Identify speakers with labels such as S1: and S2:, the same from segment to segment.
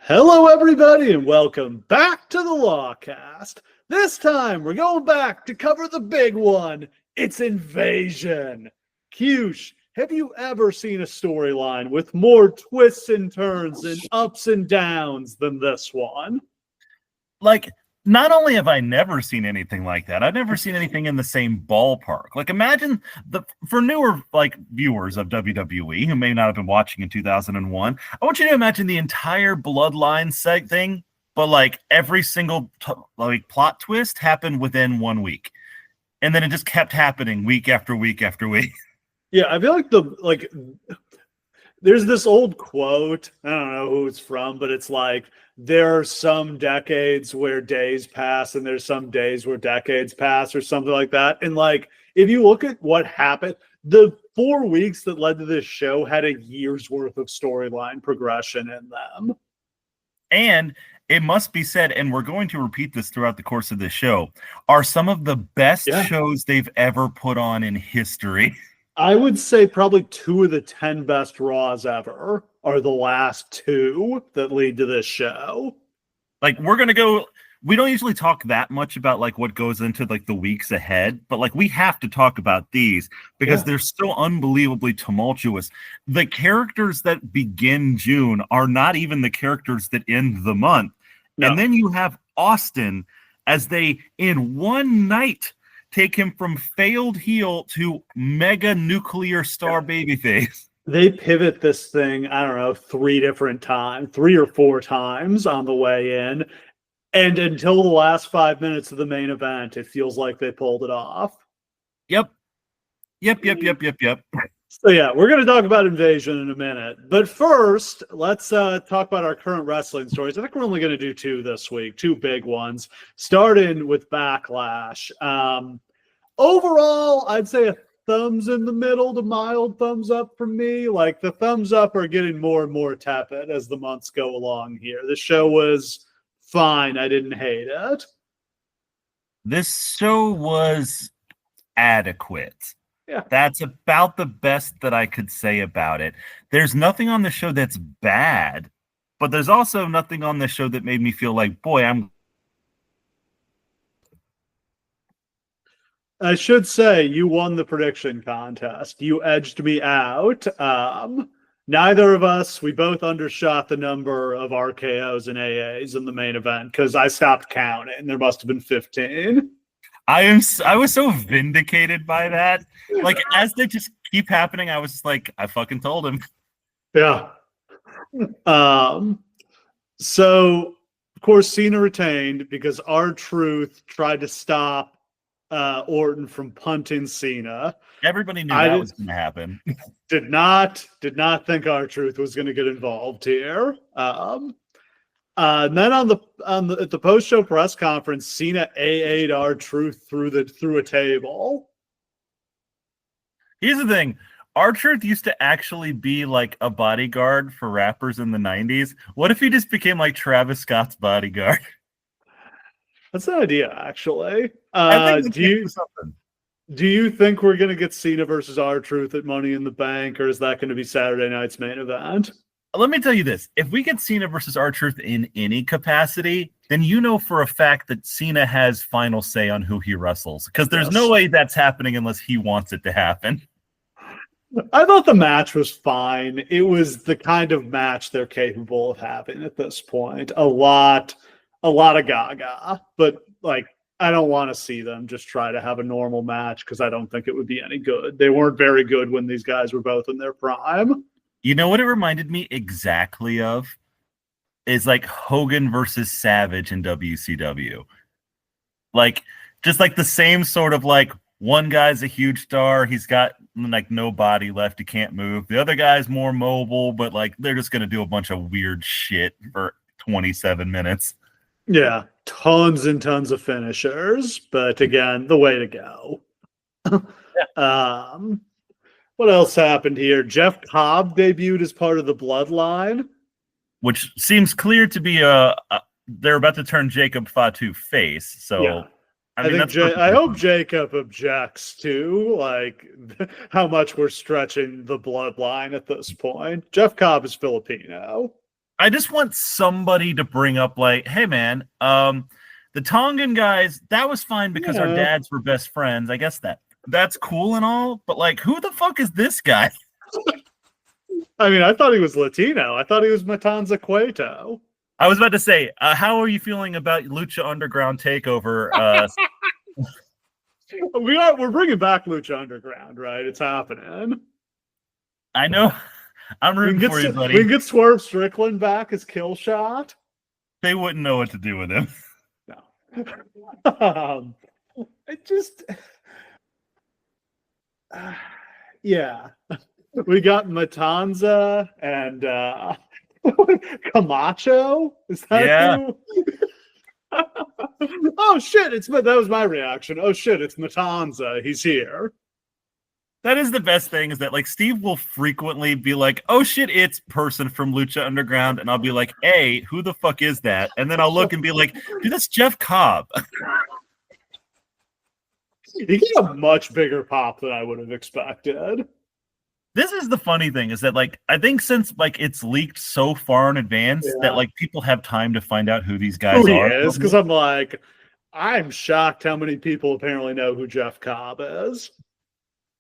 S1: Hello, everybody, and welcome back to the Lawcast. This time, we're going back to cover the big one. It's InVasion. Kyush, have you ever seen a storyline with more twists and turns and ups and downs than this one?
S2: Not only have I never seen anything like that, I've never seen anything in the same ballpark. Imagine for newer viewers of WWE who may not have been watching in 2001, I want you to imagine the entire Bloodline thing, but every single plot twist happened within 1 week, and then it just kept happening week after week after week.
S1: Yeah, I feel like there's this old quote. I don't know who it's from, but it's like, there are some decades where days pass and there's some days where decades pass or something like that. And if you look at what happened, the 4 weeks that led to this show had a year's worth of storyline progression in them.
S2: And it must be said, and we're going to repeat this throughout the course of this show, are some of the best shows they've ever put on in history.
S1: I would say probably 2 of the 10 best Raws ever are the last 2 that lead to this show.
S2: We're going to go, we don't usually talk that much about what goes into the weeks ahead, but we have to talk about these because they're so unbelievably tumultuous. The characters that begin June are not even the characters that end the month. No. And then you have Austin as they, in one night, take him from failed heel to mega nuclear star babyface.
S1: They pivot this thing, I don't know, 3 or 4 times on the way in. And until the last 5 minutes of the main event, it feels like they pulled it off.
S2: Yep.
S1: So yeah, we're going to talk about InVasion in a minute. But first, let's talk about our current wrestling stories. I think we're only going to do 2 this week, 2 big ones, starting with Backlash. Overall, I'd say a thumbs in the middle to mild thumbs up from me. The thumbs up are getting more and more tepid as the months go along here. The show was fine. I didn't hate it.
S2: This show was adequate.
S1: Yeah.
S2: That's about the best that I could say about it. There's nothing on the show that's bad, but there's also nothing on the show that made me feel like, boy,
S1: I should say you won the prediction contest. You edged me out. Neither of us, we both undershot the number of RKOs and AAs in the main event because I stopped counting. There must have been 15.
S2: I was so vindicated by that. As they just keep happening, I was just like, I fucking told him.
S1: Yeah. So of course Cena retained because R-Truth tried to stop Orton from punting Cena.
S2: Everybody knew that was going to happen.
S1: Did not think R-Truth was going to get involved here. And then at the post-show press conference, Cena AA'd R-Truth through a table.
S2: Here's the thing. R-Truth used to actually be a bodyguard for rappers in the 90s. What if he just became Travis Scott's bodyguard?
S1: That's an idea, actually.
S2: I think
S1: do you think we're going to get Cena versus R-Truth at Money in the Bank, or is that going to be Saturday night's main event?
S2: Let me tell you this. If we get Cena versus R-Truth in any capacity, then you know for a fact that Cena has final say on who he wrestles, because there's no way that's happening unless he wants it to happen.
S1: I thought the match was fine. It was the kind of match they're capable of having at this point. A lot of gaga, but I don't want to see them just try to have a normal match because I don't think it would be any good. They weren't very good when these guys were both in their prime.
S2: You know what it reminded me exactly of? Is Hogan versus Savage in WCW. Just the same sort of one guy's a huge star. He's got no body left. He can't move. The other guy's more mobile, but they're just going to do a bunch of weird shit for 27 minutes.
S1: Yeah, tons and tons of finishers, but again, the way to go. What else happened here? Jeff Cobb debuted as part of the Bloodline,
S2: which seems clear to be they're about to turn Jacob Fatu face. So
S1: yeah. I hope Jacob objects to how much we're stretching the Bloodline at this point. Jeff Cobb is Filipino.
S2: I just want somebody to bring up like, hey man, the Tongan guys, that was fine because our dads were best friends. I guess that's cool and all, but like, who the fuck is this guy?
S1: I mean, I thought he was Latino. I thought he was Matanza Cueto.
S2: I was about to say, how are you feeling about Lucha Underground Takeover?
S1: We're bringing back Lucha Underground, right? It's happening.
S2: I know. I'm rooting for you, buddy.
S1: We can get Swerve Strickland back as Kill Shot.
S2: They wouldn't know what to do with him.
S1: No. It just... yeah. We got Matanza and Camacho. Is that who? Oh shit! That was my reaction. Oh shit! It's Matanza. He's here.
S2: That is the best thing. Is that like Steve will frequently be like, "Oh shit! It's person from Lucha Underground," and I'll be like, "Hey, who the fuck is that?" And then I'll look and be like, "Dude, that's Jeff Cobb."
S1: He got a much bigger pop than I would have expected.
S2: This is the funny thing is that like I think since like it's leaked so far in advance that like people have time to find out who these guys are.
S1: Because I'm shocked how many people apparently know who Jeff Cobb is.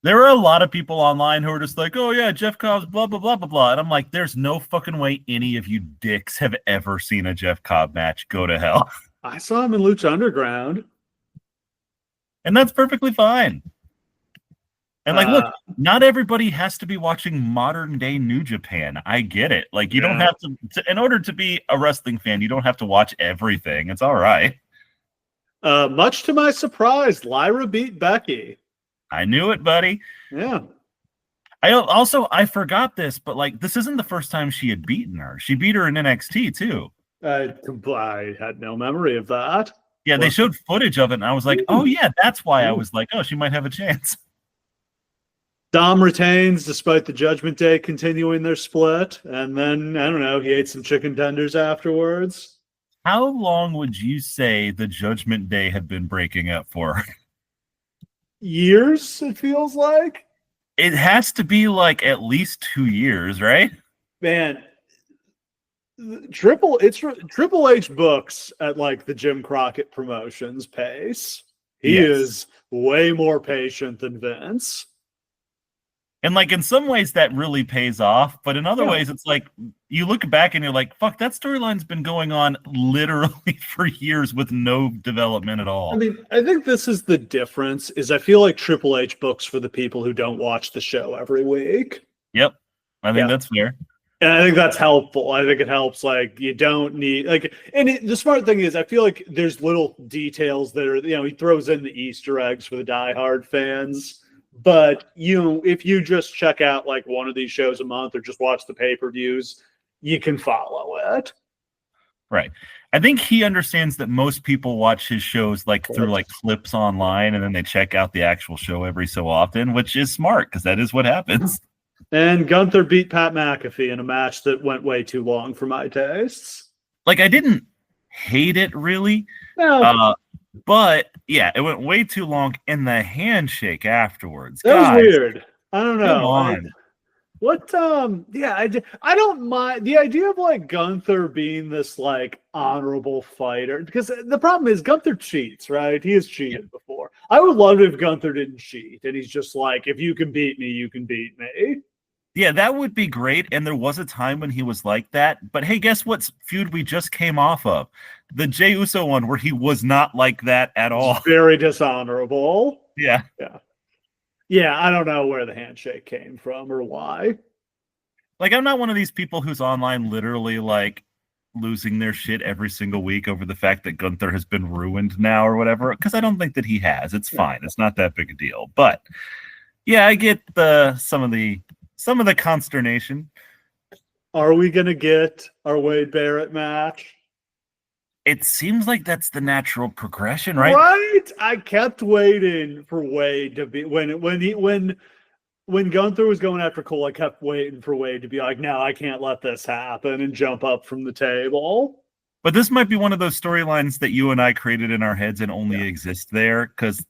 S2: There are a lot of people online who are just like, oh yeah, Jeff Cobb's blah blah blah blah blah, and I'm like, there's no fucking way any of you dicks have ever seen a Jeff Cobb match. Go to hell.
S1: I saw him in Lucha Underground,
S2: and that's perfectly fine. And like, look, not everybody has to be watching modern day New Japan. I get it. Like, you don't have to, in order to be a wrestling fan, you don't have to watch everything. It's all right.
S1: Much to my surprise, Lyra beat Becky.
S2: I knew it, buddy.
S1: Yeah.
S2: I forgot this, but like, this isn't the first time she had beaten her. She beat her in NXT too.
S1: I had no memory of that.
S2: Yeah, they showed footage of it, and I was like, oh yeah, that's why I was like, oh, she might have a chance.
S1: Dom retains despite the Judgment Day continuing their split. And then, I don't know, he ate some chicken tenders afterwards.
S2: How long would you say the Judgment Day have been breaking up for?
S1: Years, it feels like.
S2: It has to be like at least 2 years, right?
S1: Man, Triple H books at like the Jim Crockett Promotions pace. He is way more patient than Vince.
S2: And like in some ways that really pays off, but in other ways it's like you look back and you're like, fuck, that storyline's been going on literally for years with no development at all.
S1: I mean, I think this is the difference is I feel like Triple H books for the people who don't watch the show every week.
S2: Yep. I think that's fair.
S1: And I think that's helpful. I think it helps. Like you don't need the smart thing is I feel like there's little details that are, he throws in the Easter eggs for the diehard fans. But if you just check out like one of these shows a month or just watch the pay-per-views, you can follow it.
S2: Right. I think he understands that most people watch his shows like through like clips online and then they check out the actual show every so often, which is smart because that is what happens.
S1: And Gunther beat Pat McAfee in a match that went way too long for my tastes.
S2: Like I didn't hate it really.
S1: No.
S2: But yeah, it went way too long in the handshake afterwards.
S1: That was weird. I don't know.
S2: Come on.
S1: I don't mind the idea of like Gunther being this like honorable fighter because the problem is Gunther cheats, right? He has cheated before. I would love it if Gunther didn't cheat and he's just like, if you can beat me, you can beat me.
S2: Yeah, that would be great. And there was a time when he was like that. But hey, guess what feud we just came off of? The Jey Uso one where he was not like that at all.
S1: Very dishonorable.
S2: Yeah.
S1: Yeah, I don't know where the handshake came from or why.
S2: Like, I'm not one of these people who's online literally like losing their shit every single week over the fact that Gunther has been ruined now or whatever. Because I don't think that he has. It's fine. It's not that big a deal. But yeah, I get some of the consternation.
S1: Are we going to get our Wade Barrett match?
S2: It seems like that's the natural progression, right?
S1: Right? I kept waiting for Wade to be when Gunther was going after Cole, I kept waiting for Wade to be like, no, I can't let this happen and jump up from the table.
S2: But this might be one of those storylines that you and I created in our heads and only exist there because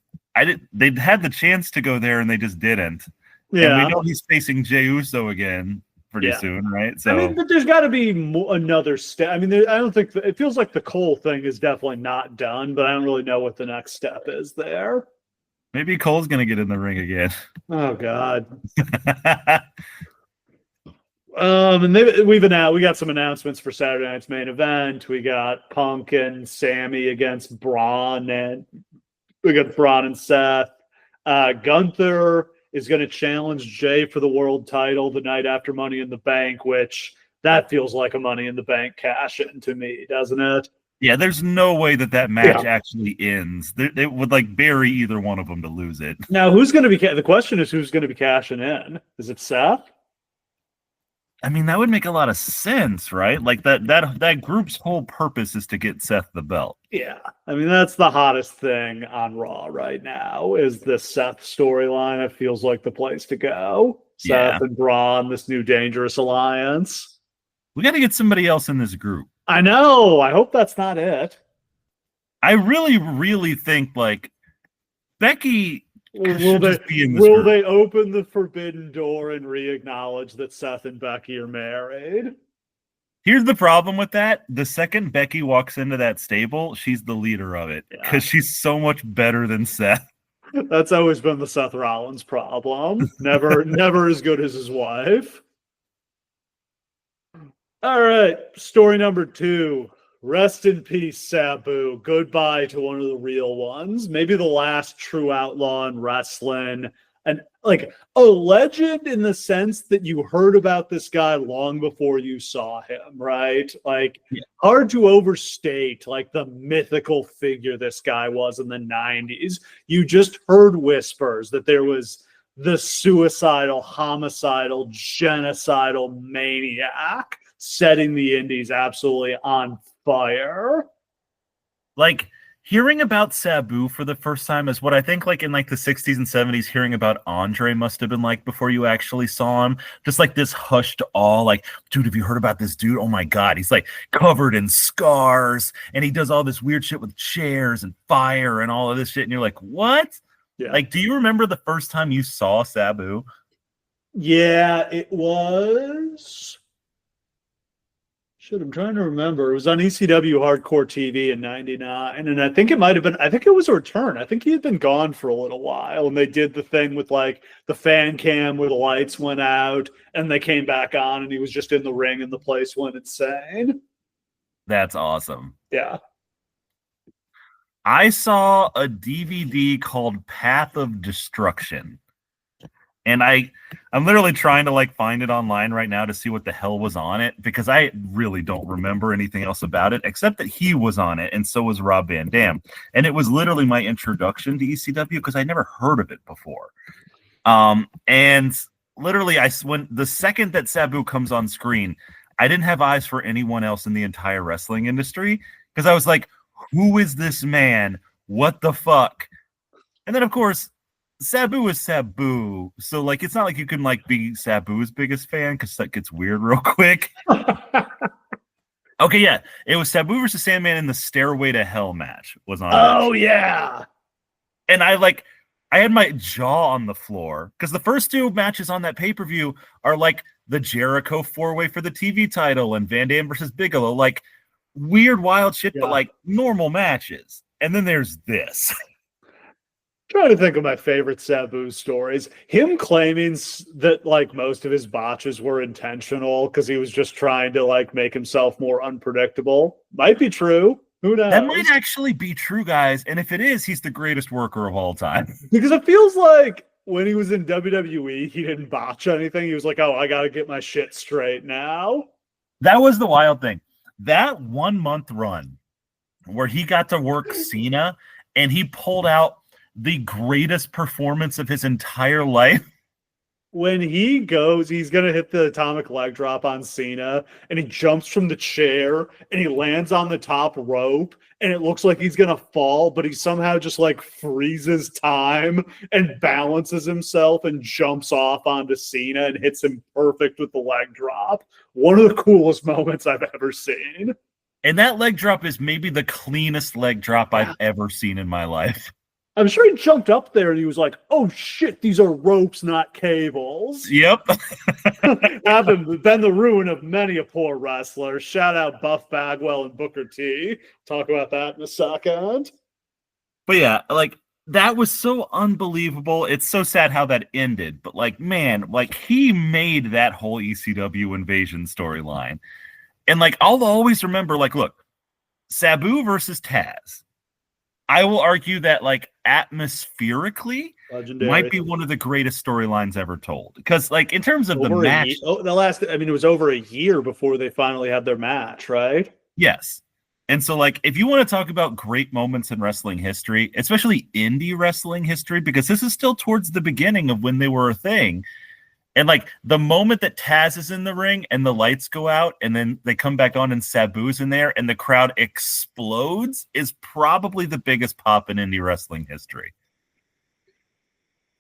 S2: they'd had the chance to go there and they just didn't. Yeah. And we know he's facing Jey Uso again pretty
S1: Yeah.
S2: soon, right? So
S1: I mean, but there's got to be another step. I mean, I don't think it feels like the Cole thing is definitely not done, but I don't really know what the next step is there.
S2: maybe Cole's gonna get in the ring again.
S1: Oh God. And we got some announcements for Saturday night's main event. We got Punk and Sammy against Braun, and we got Braun and Seth. Gunther is going to challenge Jay for the world title the night after Money in the Bank, which that feels like a Money in the Bank cash in to me, doesn't it?
S2: Yeah, there's no way that match actually ends. They would like bury either one of them to lose it.
S1: Now, who's going to be? The question is, who's going to be cashing in? Is it Seth?
S2: I mean, that would make a lot of sense, right? Like that group's whole purpose is to get Seth the belt.
S1: Yeah. I mean, that's the hottest thing on Raw right now is the Seth storyline. It feels like the place to go. Seth and Braun, this new dangerous alliance.
S2: We got to get somebody else in this group.
S1: I know. I hope that's not it.
S2: I really, really think like Becky
S1: Will they open the forbidden door and re-acknowledge that Seth and Becky are married?
S2: Here's the problem with that. The second Becky walks into that stable, she's the leader of it because she's so much better than Seth.
S1: That's always been the Seth Rollins problem. Never as good as his wife. All right, story number 2. Rest in peace, Sabu. Goodbye to one of the real ones. Maybe the last true outlaw in wrestling. And like a legend in the sense that you heard about this guy long before you saw him, right? Like hard to overstate like the mythical figure this guy was in the 90s. You just heard whispers that there was the suicidal, homicidal, genocidal maniac setting the indies absolutely on fire.
S2: Like hearing about Sabu for the first time is what I think like in like the 60s and 70s hearing about Andre must have been like before you actually saw him. Just like this hushed awe, like, dude, have you heard about this dude? Oh my God, he's like covered in scars and he does all this weird shit with chairs and fire and all of this shit. And you're like, what? Yeah. Like, do you remember the first time you saw Sabu?
S1: Yeah, it was... I'm trying to remember. It was on ECW Hardcore TV in 99. And I think it was a return. I think he had been gone for a little while. And they did the thing with like the fan cam where the lights went out and they came back on and he was just in the ring and the place went insane. That's
S2: awesome.
S1: Yeah.
S2: I saw a DVD called Path of Destruction. And I'm literally trying to like find it online right now to see what the hell was on it because I really don't remember anything else about it except that he was on it and so was Rob Van Dam. And it was literally my introduction to ECW because I never heard of it before. And literally when the second that Sabu comes on screen, I didn't have eyes for anyone else in the entire wrestling industry because I was like, who is this man? What the fuck? And then of course, Sabu is Sabu, so like it's not like you can like be Sabu's biggest fan because that gets weird real quick. Okay, yeah, it was Sabu versus Sandman in the Stairway to Hell match was on.
S1: Oh yeah,
S2: and I had my jaw on the floor because the first 2 matches on that pay-per-view are like the Jericho 4-way for the TV title and Van Dam versus Bigelow, like weird wild shit, but like normal matches. And then there's this.
S1: Trying to think of my favorite Sabu stories. Him claiming that like most of his botches were intentional because he was just trying to like make himself more unpredictable. Might be true. Who knows?
S2: That might actually be true, guys. And if it is, he's the greatest worker of all time.
S1: Because it feels like when he was in WWE, he didn't botch anything. He was like, oh, I got to get my shit straight now.
S2: That was the wild thing. That 1 month run where he got to work Cena and he pulled out the greatest performance of his entire life.
S1: When he goes, he's going to hit the atomic leg drop on Cena, and he jumps from the chair, and he lands on the top rope, and it looks like he's going to fall, but he somehow just, like, freezes time and balances himself and jumps off onto Cena and hits him perfect with the leg drop. One of the coolest moments I've ever seen.
S2: And that leg drop is maybe the cleanest leg drop I've ever seen in my life.
S1: I'm sure he jumped up there and he was like, "Oh shit, these are ropes, not cables."
S2: Yep.
S1: Have been the ruin of many a poor wrestler. Shout out Buff Bagwell and Booker T. Talk about that in a second.
S2: But yeah, like that was so unbelievable. It's so sad how that ended. But like, man, like he made that whole ECW invasion storyline. And like I'll always remember, like, look, Sabu versus Taz. I will argue that, like, atmospherically,
S1: Legendary.
S2: might be one of the greatest storylines ever told. Because, like, in terms of the match,
S1: it was over a year before they finally had their match, right?
S2: yes. And so, like, if you want to talk about great moments in wrestling history, especially indie wrestling history, because this is still towards the beginning of when they were a thing. And like the moment that Taz is in the ring and the lights go out and then they come back on and Sabu's in there and the crowd explodes is probably the biggest pop in indie wrestling history.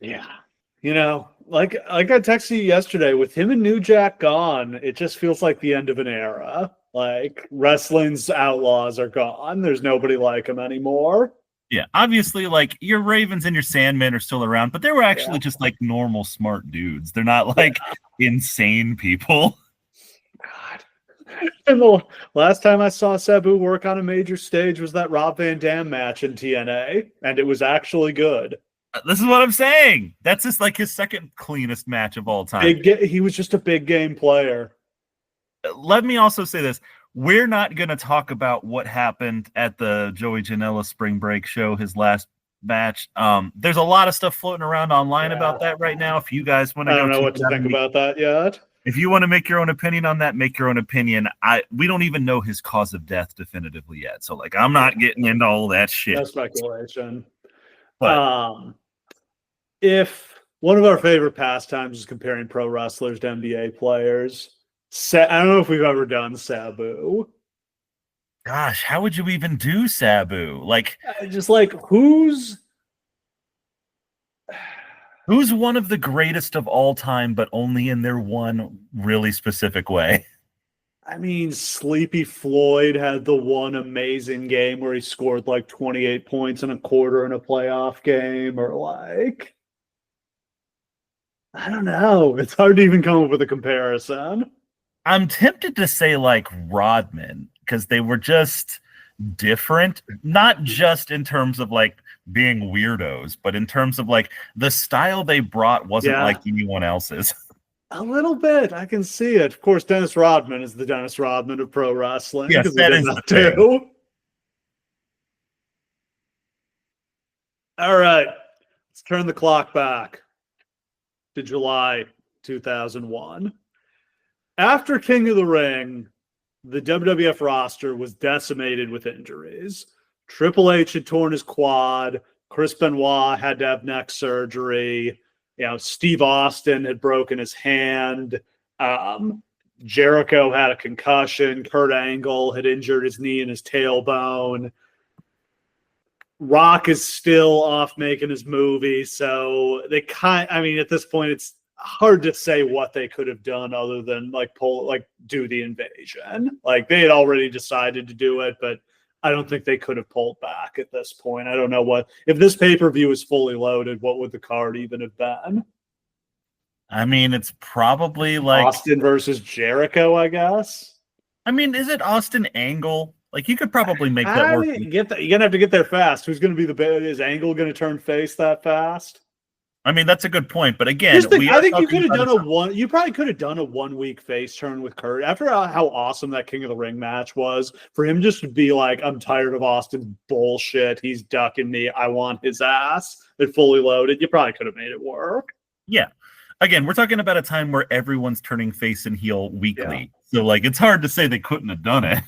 S1: Yeah. You know, like I texted you yesterday, with him and New Jack gone, it just feels like the end of an era. Like wrestling's outlaws are gone. There's nobody like him anymore.
S2: Yeah, obviously, like your Ravens and your Sandmen are still around, but they were actually just like normal, smart dudes. They're not like insane people.
S1: God. And the last time I saw Sabu work on a major stage was that Rob Van Dam match in TNA, and it was actually good.
S2: This is what I'm saying. That's just like his second cleanest match of all time.
S1: He was just a big game player.
S2: Let me also say this. We're not going to talk about what happened at the Joey Janela spring break show, his last match. There's a lot of stuff floating around online about that right now. If you guys want to,
S1: I don't know what to think about that yet.
S2: If you want to make your own opinion on that, make your own opinion. We don't even know his cause of death definitively yet. So like, I'm not getting into all that shit.
S1: No speculation.
S2: But
S1: if one of our favorite pastimes is comparing pro wrestlers to NBA players, I don't know if we've ever done Sabu.
S2: Gosh, how would you even do Sabu? Like,
S1: just like who's
S2: one of the greatest of all time, but only in their one really specific way?
S1: I mean, Sleepy Floyd had the one amazing game where he scored like 28 points in a quarter in a playoff game, or like, I don't know. It's hard to even come up with a comparison.
S2: I'm tempted to say like Rodman, because they were just different, not just in terms of like being weirdos, but in terms of like the style they brought wasn't like anyone else's.
S1: A little bit. I can see it. Of course, Dennis Rodman is the Dennis Rodman of pro wrestling.
S2: Yes, that is
S1: that too. All right. Let's turn the clock back to July 2001. After King of the Ring, the WWF roster was decimated with injuries. Triple H had torn his quad. Chris Benoit had to have neck surgery. You know, Steve Austin had broken his hand. Jericho had a concussion. Kurt Angle had injured his knee and his tailbone. Rock is still off making his movie. So at this point, it's hard to say what they could have done other than do the invasion. Like they had already decided to do it, but I don't think they could have pulled back at this point. I don't know if this pay-per-view is fully loaded, what would the card even have been?
S2: I mean, it's probably like
S1: Austin versus Jericho, I guess.
S2: I mean, is it Austin Angle? Like you could probably make that work.
S1: You're gonna have to get there fast. Who's gonna be is Angle gonna turn face that fast?
S2: I mean, that's a good point, but again,
S1: I think you could have done you probably could have done a 1 week face turn with Kurt after how awesome that King of the Ring match was. For him just to be like, I'm tired of Austin's bullshit. He's ducking me. I want his ass. It fully loaded. You probably could have made it work.
S2: Yeah. Again, we're talking about a time where everyone's turning face and heel weekly. Yeah. So like, it's hard to say they couldn't have done it.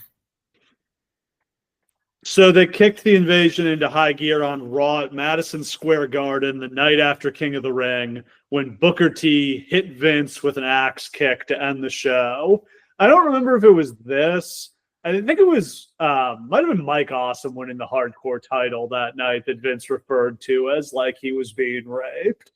S1: So they kicked the invasion into high gear on Raw at Madison Square Garden the night after King of the Ring when Booker T hit Vince with an axe kick to end the show. I don't remember if it was this. I think it was might have been Mike Awesome winning the hardcore title that night that Vince referred to as like he was being raped.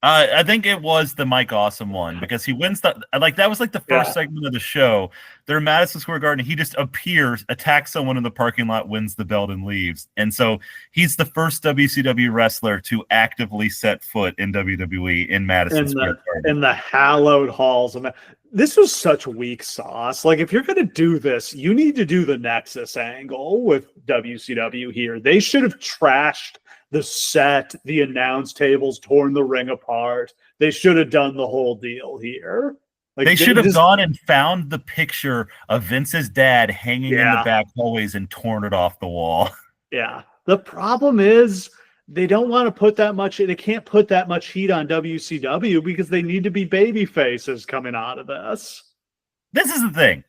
S2: I think it was the Mike Awesome one because he wins that was like the first segment of the show. They're in Madison Square Garden. He just appears, attacks someone in the parking lot, wins the belt, and leaves. And so he's the first WCW wrestler to actively set foot in WWE in Madison Square Garden.
S1: In the hallowed halls of this was such weak sauce. Like, if you're going to do this, you need to do the Nexus angle with WCW here. They should have trashed the set, the announce tables, torn the ring apart. They should have done the whole deal here. Like,
S2: they should have gone and found the picture of Vince's dad hanging in the back hallways and torn it off the wall.
S1: Yeah. The problem is they don't want to put that much, they can't put that much heat on WCW because they need to be baby faces coming out of this.
S2: This is the thing.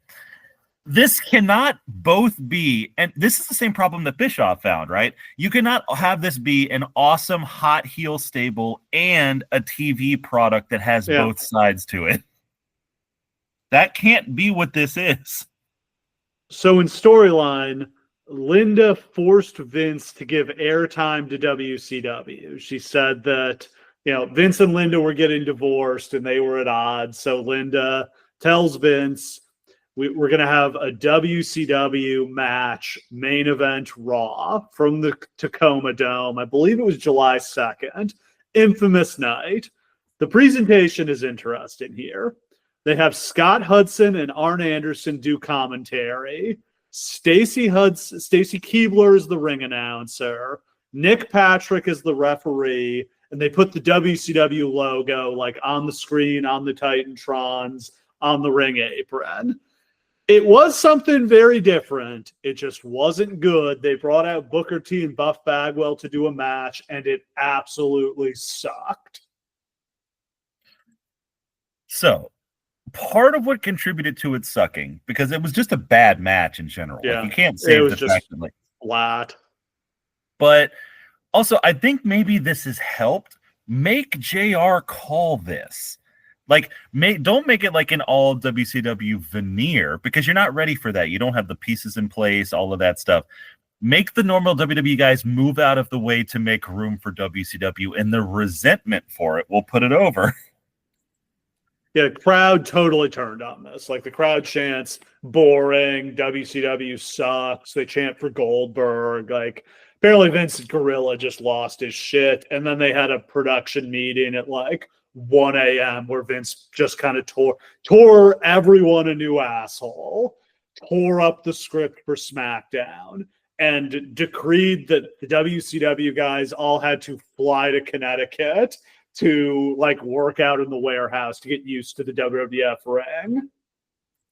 S2: This cannot both be, and this is the same problem that Bischoff found, right? You cannot have this be an awesome hot heel stable and a TV product that has both sides to it. That can't be what this is.
S1: So in storyline, Linda forced Vince to give airtime to WCW. She said that, Vince and Linda were getting divorced and they were at odds. So Linda tells Vince, we're going to have a WCW match, main event Raw from the Tacoma Dome. I believe it was July 2nd. Infamous night. The presentation is interesting here. They have Scott Hudson and Arn Anderson do commentary. Stacy Keibler is the ring announcer. Nick Patrick is the referee. And they put the WCW logo like on the screen, on the Titantrons, on the ring apron. It was something very different. It just wasn't good. They brought out Booker T and Buff Bagwell to do a match, and it absolutely sucked.
S2: So, part of what contributed to it sucking, because it was just a bad match in general.
S1: Yeah,
S2: like, you can't say
S1: it was just flat.
S2: But also, I think maybe this has helped. Make JR call this. Like, don't make it like an all WCW veneer because you're not ready for that. You don't have the pieces in place, all of that stuff. Make the normal WWE guys move out of the way to make room for WCW, and the resentment for it will put it over.
S1: Yeah, the crowd totally turned on this. Like, the crowd chants, boring, WCW sucks. They chant for Goldberg. Like, apparently Vince Gorilla just lost his shit. And then they had a production meeting at like 1 a.m. where Vince just kind of tore everyone a new asshole, tore up the script for SmackDown, and decreed that the WCW guys all had to fly to Connecticut to like work out in the warehouse to get used to the WWF ring.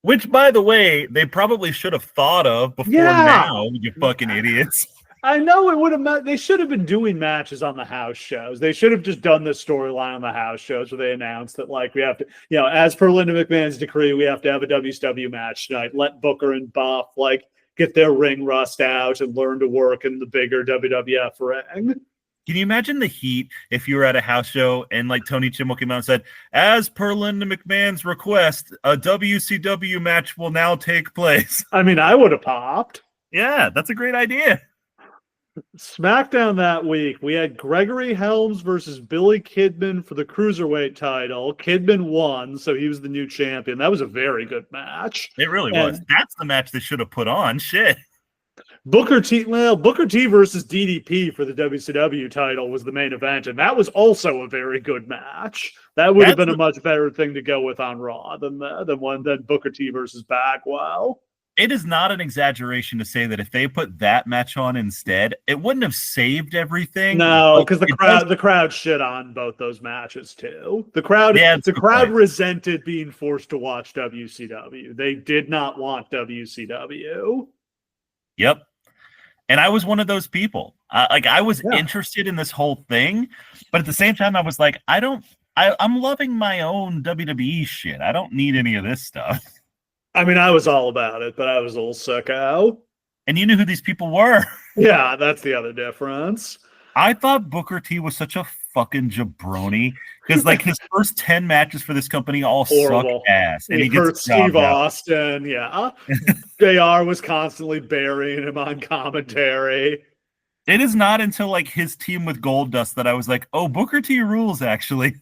S2: Which, by the way, they probably should have thought of before now, you fucking idiots.
S1: I know it would have. They should have been doing matches on the house shows. They should have just done this storyline on the house shows where they announced that, like, we have to, as per Linda McMahon's decree, we have to have a WCW match tonight. Let Booker and Buff like get their ring rust out and learn to work in the bigger WWF ring.
S2: Can you imagine the heat if you were at a house show and like Tony Chimel came out and said, as per Linda McMahon's request, a WCW match will now take place?
S1: I mean, I would have popped.
S2: Yeah, that's a great idea.
S1: SmackDown that week, we had Gregory Helms versus Billy Kidman for the Cruiserweight title. Kidman won, so he was the new champion. That was a very good match.
S2: It really was. That's the match they should have put on. Shit.
S1: Booker T versus DDP for the WCW title was the main event, and that was also a very good match. That would have been a much better thing to go with on Raw than Booker T versus Bagwell.
S2: It is not an exaggeration to say that if they put that match on instead, it wouldn't have saved everything.
S1: No, because the crowd shit on both those matches too. The crowd resented being forced to watch WCW. They did not want WCW.
S2: Yep. And I was one of those people. I was interested in this whole thing, but at the same time, I was like, I'm loving my own WWE shit. I don't need any of this stuff.
S1: I mean, I was all about it, but I was a little sicko.
S2: And you knew who these people were.
S1: Yeah, that's the other difference.
S2: I thought Booker T was such a fucking jabroni because like his first 10 matches for this company all suck ass. And he
S1: hurt Steve Austin. Yeah. JR was constantly burying him on commentary.
S2: It is not until like his team with Goldust that I was like, oh, Booker T rules, actually.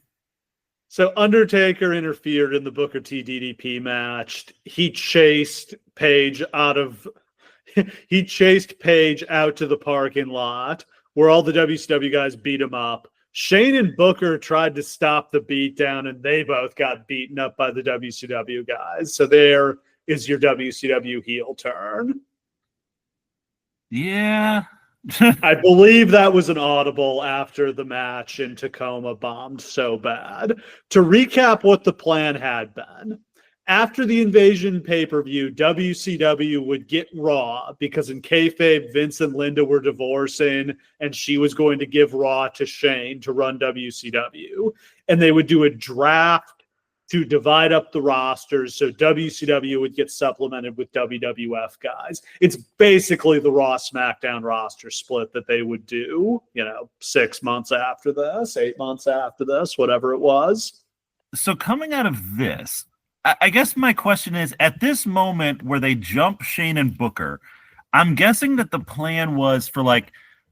S1: So Undertaker interfered in the Booker T DDP match. He chased Paige out to the parking lot where all the WCW guys beat him up. Shane and Booker tried to stop the beatdown, and they both got beaten up by the WCW guys. So there is your WCW heel turn.
S2: Yeah.
S1: I believe that was an audible after the match in Tacoma bombed so bad. To recap what the plan had been, after the Invasion pay-per-view, WCW would get Raw because in kayfabe, Vince and Linda were divorcing and she was going to give Raw to Shane to run WCW. And they would do a draft to divide up the rosters so WCW would get supplemented with WWF guys. It's basically the Raw SmackDown roster split that they would do, 6 months after this, 8 months after this, whatever it was.
S2: So coming out of this, I guess my question is, at this moment where they jump Shane and Booker, I'm guessing that the plan was for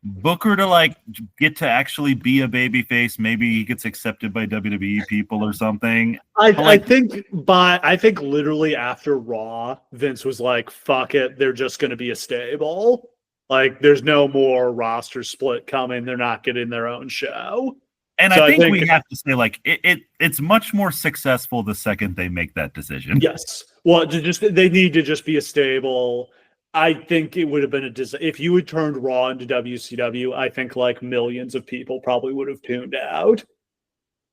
S2: Booker to get to actually be a babyface. Maybe he gets accepted by WWE people or something.
S1: I think literally after Raw, Vince was like, fuck it, they're just going to be a stable. There's no more roster split coming. They're not getting their own show.
S2: And so I think we have to say it's much more successful the second they make that decision.
S1: Yes. Well, they need to just be a stable. I think it would have been if you had turned Raw into WCW, I think millions of people probably would have tuned out.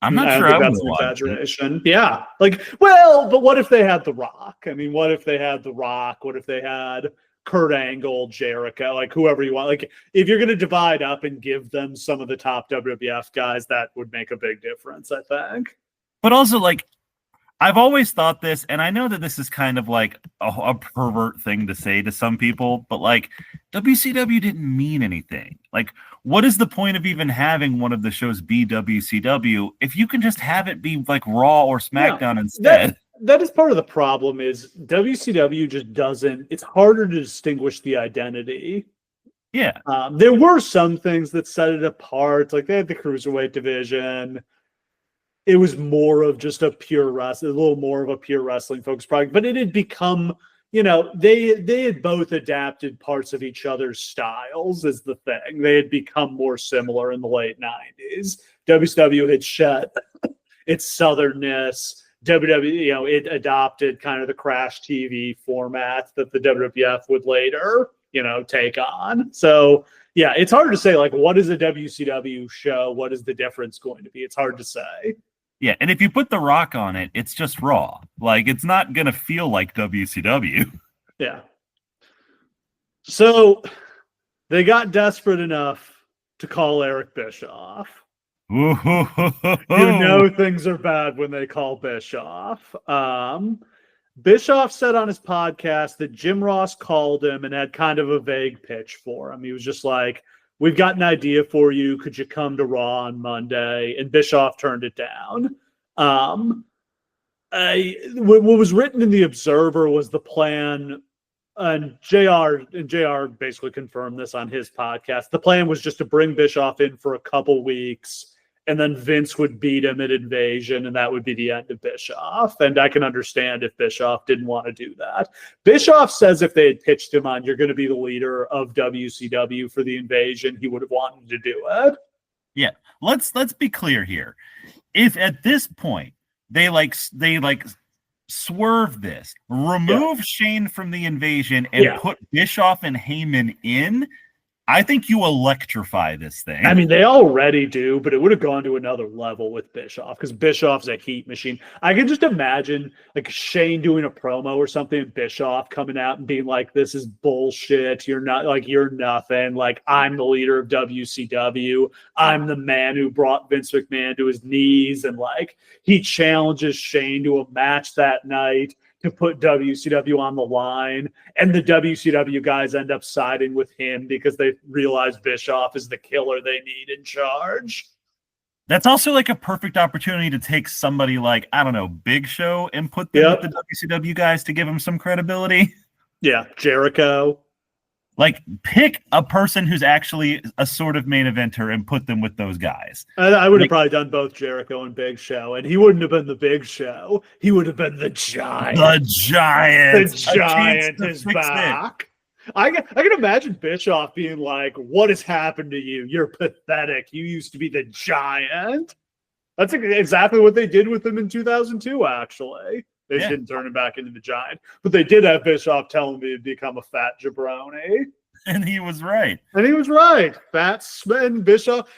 S2: I'm not sure
S1: that's an exaggeration. Yeah. But what if they had The Rock? I mean, what if they had The Rock? What if they had Kurt Angle, Jericho, whoever you want? If you're going to divide up and give them some of the top WWF guys, that would make a big difference, I think.
S2: But also, I've always thought this, and I know that this is kind of a pervert thing to say to some people, but WCW didn't mean anything. What is the point of even having one of the shows be WCW if you can just have it be Raw or SmackDown instead?
S1: That is part of the problem is WCW just doesn't, it's harder to distinguish the identity.
S2: Yeah.
S1: There were some things that set it apart, they had the Cruiserweight division. It was more of just a little more of a pure wrestling focused product, but it had become, they had both adapted parts of each other's styles is the thing. They had become more similar in the late 90s. WCW had shed its southernness. WWE, it adopted kind of the Crash TV format that the WWF would later, take on. So yeah, it's hard to say what is a WCW show? What is the difference going to be? It's hard to say.
S2: Yeah, and if you put The Rock on it, it's just Raw. It's not going to feel like WCW.
S1: Yeah. So they got desperate enough to call Eric Bischoff. You know things are bad when they call Bischoff. Bischoff said on his podcast that Jim Ross called him and had kind of a vague pitch for him. He was just like, we've got an idea for you. Could you come to Raw on Monday? And Bischoff turned it down. What was written in the Observer was the plan, and JR basically confirmed this on his podcast. The plan was just to bring Bischoff in for a couple weeks, and then Vince would beat him at Invasion, and that would be the end of Bischoff. And I can understand if Bischoff didn't want to do that. Bischoff says if they had pitched him on, you're going to be the leader of WCW for the Invasion, he would have wanted to do it.
S2: Yeah, let's be clear here. If at this point they swerve this, remove Shane from the Invasion and put Bischoff and Heyman in, I think you electrify this thing.
S1: I mean, they already do, but it would have gone to another level with Bischoff because Bischoff's a heat machine. I can just imagine Shane doing a promo or something, and Bischoff coming out and being like, "This is bullshit. You're not you're nothing. I'm the leader of WCW. I'm the man who brought Vince McMahon to his knees." And he challenges Shane to a match that night to put WCW on the line, and the WCW guys end up siding with him because they realize Bischoff is the killer they need in charge.
S2: That's also a perfect opportunity to take somebody Big Show and put them with the WCW guys to give him some credibility.
S1: Yeah, Jericho.
S2: Like, pick a person who's actually a sort of main eventer and put them with those guys.
S1: I would have probably done both Jericho and Big Show, and he wouldn't have been the Big Show. He would have been the Giant.
S2: The Giant.
S1: The Giant is back. I can imagine Bischoff being like, "What has happened to you? You're pathetic. You used to be the Giant." That's exactly what they did with him in 2002, actually. They didn't turn him back into the Giant, but they did have Bischoff telling me to become a fat jabroni.
S2: And he was right.
S1: Fat and Bischoff,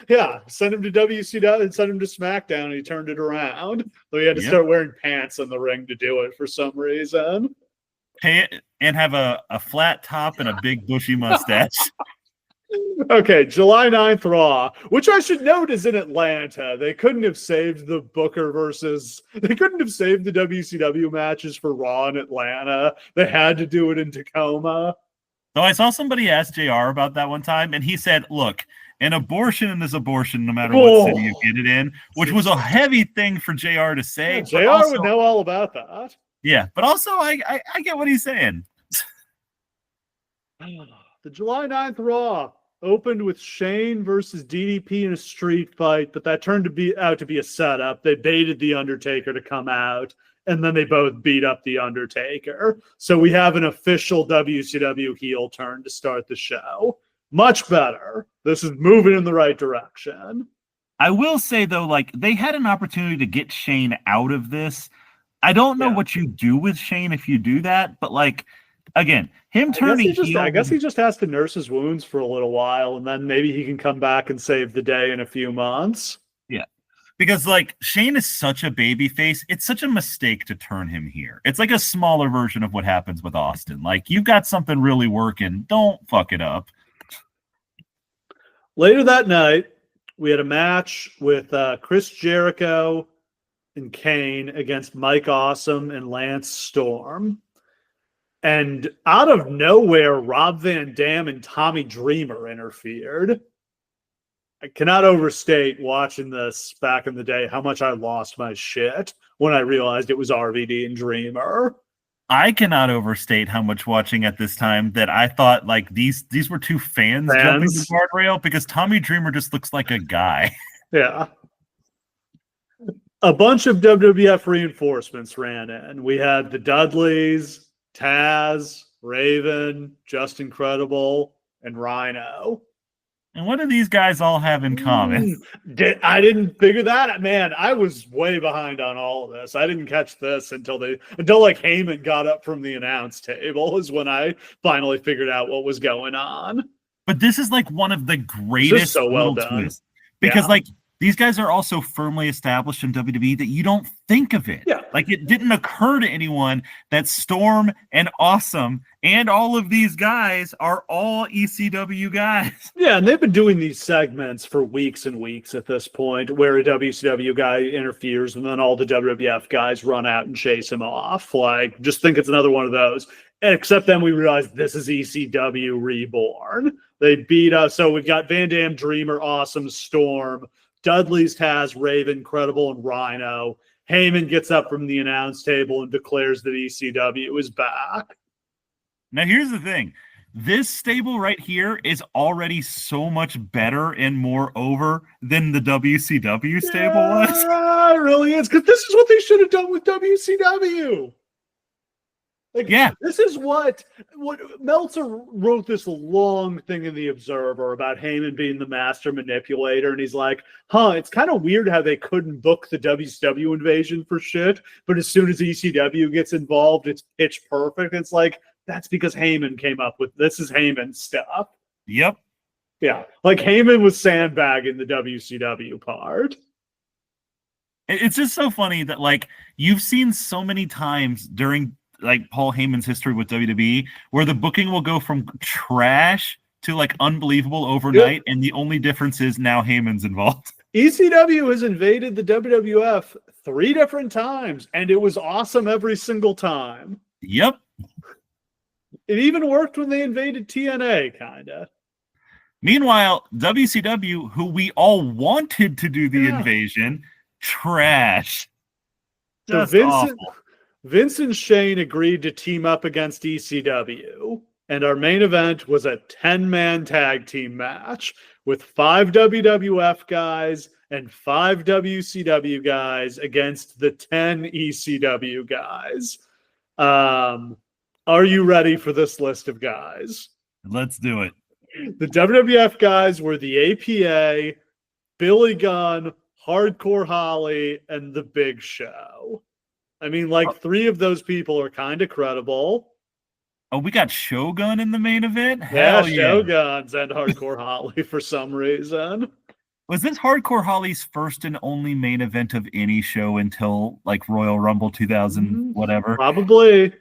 S1: sent him to WCW and sent him to SmackDown, and he turned it around. So he had to start wearing pants in the ring to do it for some reason.
S2: And have a flat top and a big bushy mustache.
S1: Okay, July 9th Raw, which I should note is in Atlanta. They couldn't have saved the they couldn't have saved the WCW matches for Raw in Atlanta. They had to do it in Tacoma.
S2: So I saw somebody ask JR about that one time, and he said, look, an abortion is abortion no matter what city you get it in, which was a heavy thing for JR to say.
S1: Yeah, JR would know all about that.
S2: Yeah, but also I get what he's saying.
S1: The July 9th Raw opened with Shane versus DDP in a street fight, but that turned out to be a setup. They baited The Undertaker to come out, and then they both beat up The Undertaker. So we have an official WCW heel turn to start the show. Much better. This is moving in the right direction.
S2: I will say, though, like, they had an opportunity to get Shane out of this. I don't know what you do with Shane if you do that, but, like, again, him turning heel.
S1: I guess he just has to nurse his wounds for a little while, and then maybe he can come back and save the day in a few months.
S2: Yeah. Because, like, Shane is such a baby face. It's such a mistake to turn him here. It's like a smaller version of what happens with Austin. Like, you've got something really working. Don't fuck it up.
S1: Later that night, we had a match with Chris Jericho and Kane against Mike Awesome and Lance Storm. And out of nowhere, Rob Van Dam and Tommy Dreamer interfered. I cannot overstate watching this back in the day how much I lost my shit when I realized it was RVD and Dreamer.
S2: I cannot overstate how much watching at this time that I thought like these were two fans jumping the guardrail because Tommy Dreamer just looks like a guy.
S1: Yeah. A bunch of WWF reinforcements ran in. We had the Dudleys, Taz, Raven, Just Incredible, and Rhino.
S2: And what do these guys all have in common?
S1: I didn't figure that out. Man, I was way behind on all of this. I didn't catch this until like Heyman got up from the announce table is when I finally figured out what was going on.
S2: But this is like one of the greatest
S1: so well done.
S2: Twists. Because like these guys are also firmly established in WWE that you don't think of it.
S1: Yeah.
S2: Like it didn't occur to anyone that Storm and Awesome and all of these guys are all ECW guys.
S1: Yeah, and they've been doing these segments for weeks and weeks at this point where a WCW guy interferes and then all the WWF guys run out and chase him off. Like, just think it's another one of those. Except then we realize this is ECW reborn. They beat us. So we've got Van Dam, Dreamer, Awesome, Storm, Dudley's, Taz, Raven, Incredible, and Rhino. Heyman gets up from the announce table and declares that ECW is back.
S2: Now, here's the thing. This stable right here is already so much better and more over than the WCW stable was.
S1: Yeah, it really is. Because this is what they should have done with WCW. Like, this is what Meltzer wrote this long thing in The Observer about Heyman being the master manipulator. And he's like, it's kind of weird how they couldn't book the WCW invasion for shit. But as soon as ECW gets involved, it's pitch perfect. It's like, that's because Heyman came up with this is Heyman stuff.
S2: Yep.
S1: Yeah. Like Heyman was sandbagging the WCW part.
S2: It's just so funny that like you've seen so many times during like Paul Heyman's history with WWE, where the booking will go from trash to like unbelievable overnight, and the only difference is now Heyman's involved.
S1: ECW has invaded the WWF 3 different times, and it was awesome every single time.
S2: Yep.
S1: It even worked when they invaded TNA, kind of.
S2: Meanwhile, WCW, who we all wanted to do the invasion, trash.
S1: So Vince and Shane agreed to team up against ECW. And our main event was a 10-man tag team match with 5 WWF guys and 5 WCW guys against the 10 ECW guys. Are you ready for this list of guys?
S2: Let's do it.
S1: The WWF guys were the APA, Billy Gunn, Hardcore Holly, and The Big Show. I mean, like, 3 of those people are kind of credible.
S2: Oh, we got Shogun in the main event?
S1: Yeah,
S2: Hell yeah.
S1: Shoguns and Hardcore Holly for some reason.
S2: Was this Hardcore Holly's first and only main event of any show until like Royal Rumble 2000, whatever?
S1: Probably.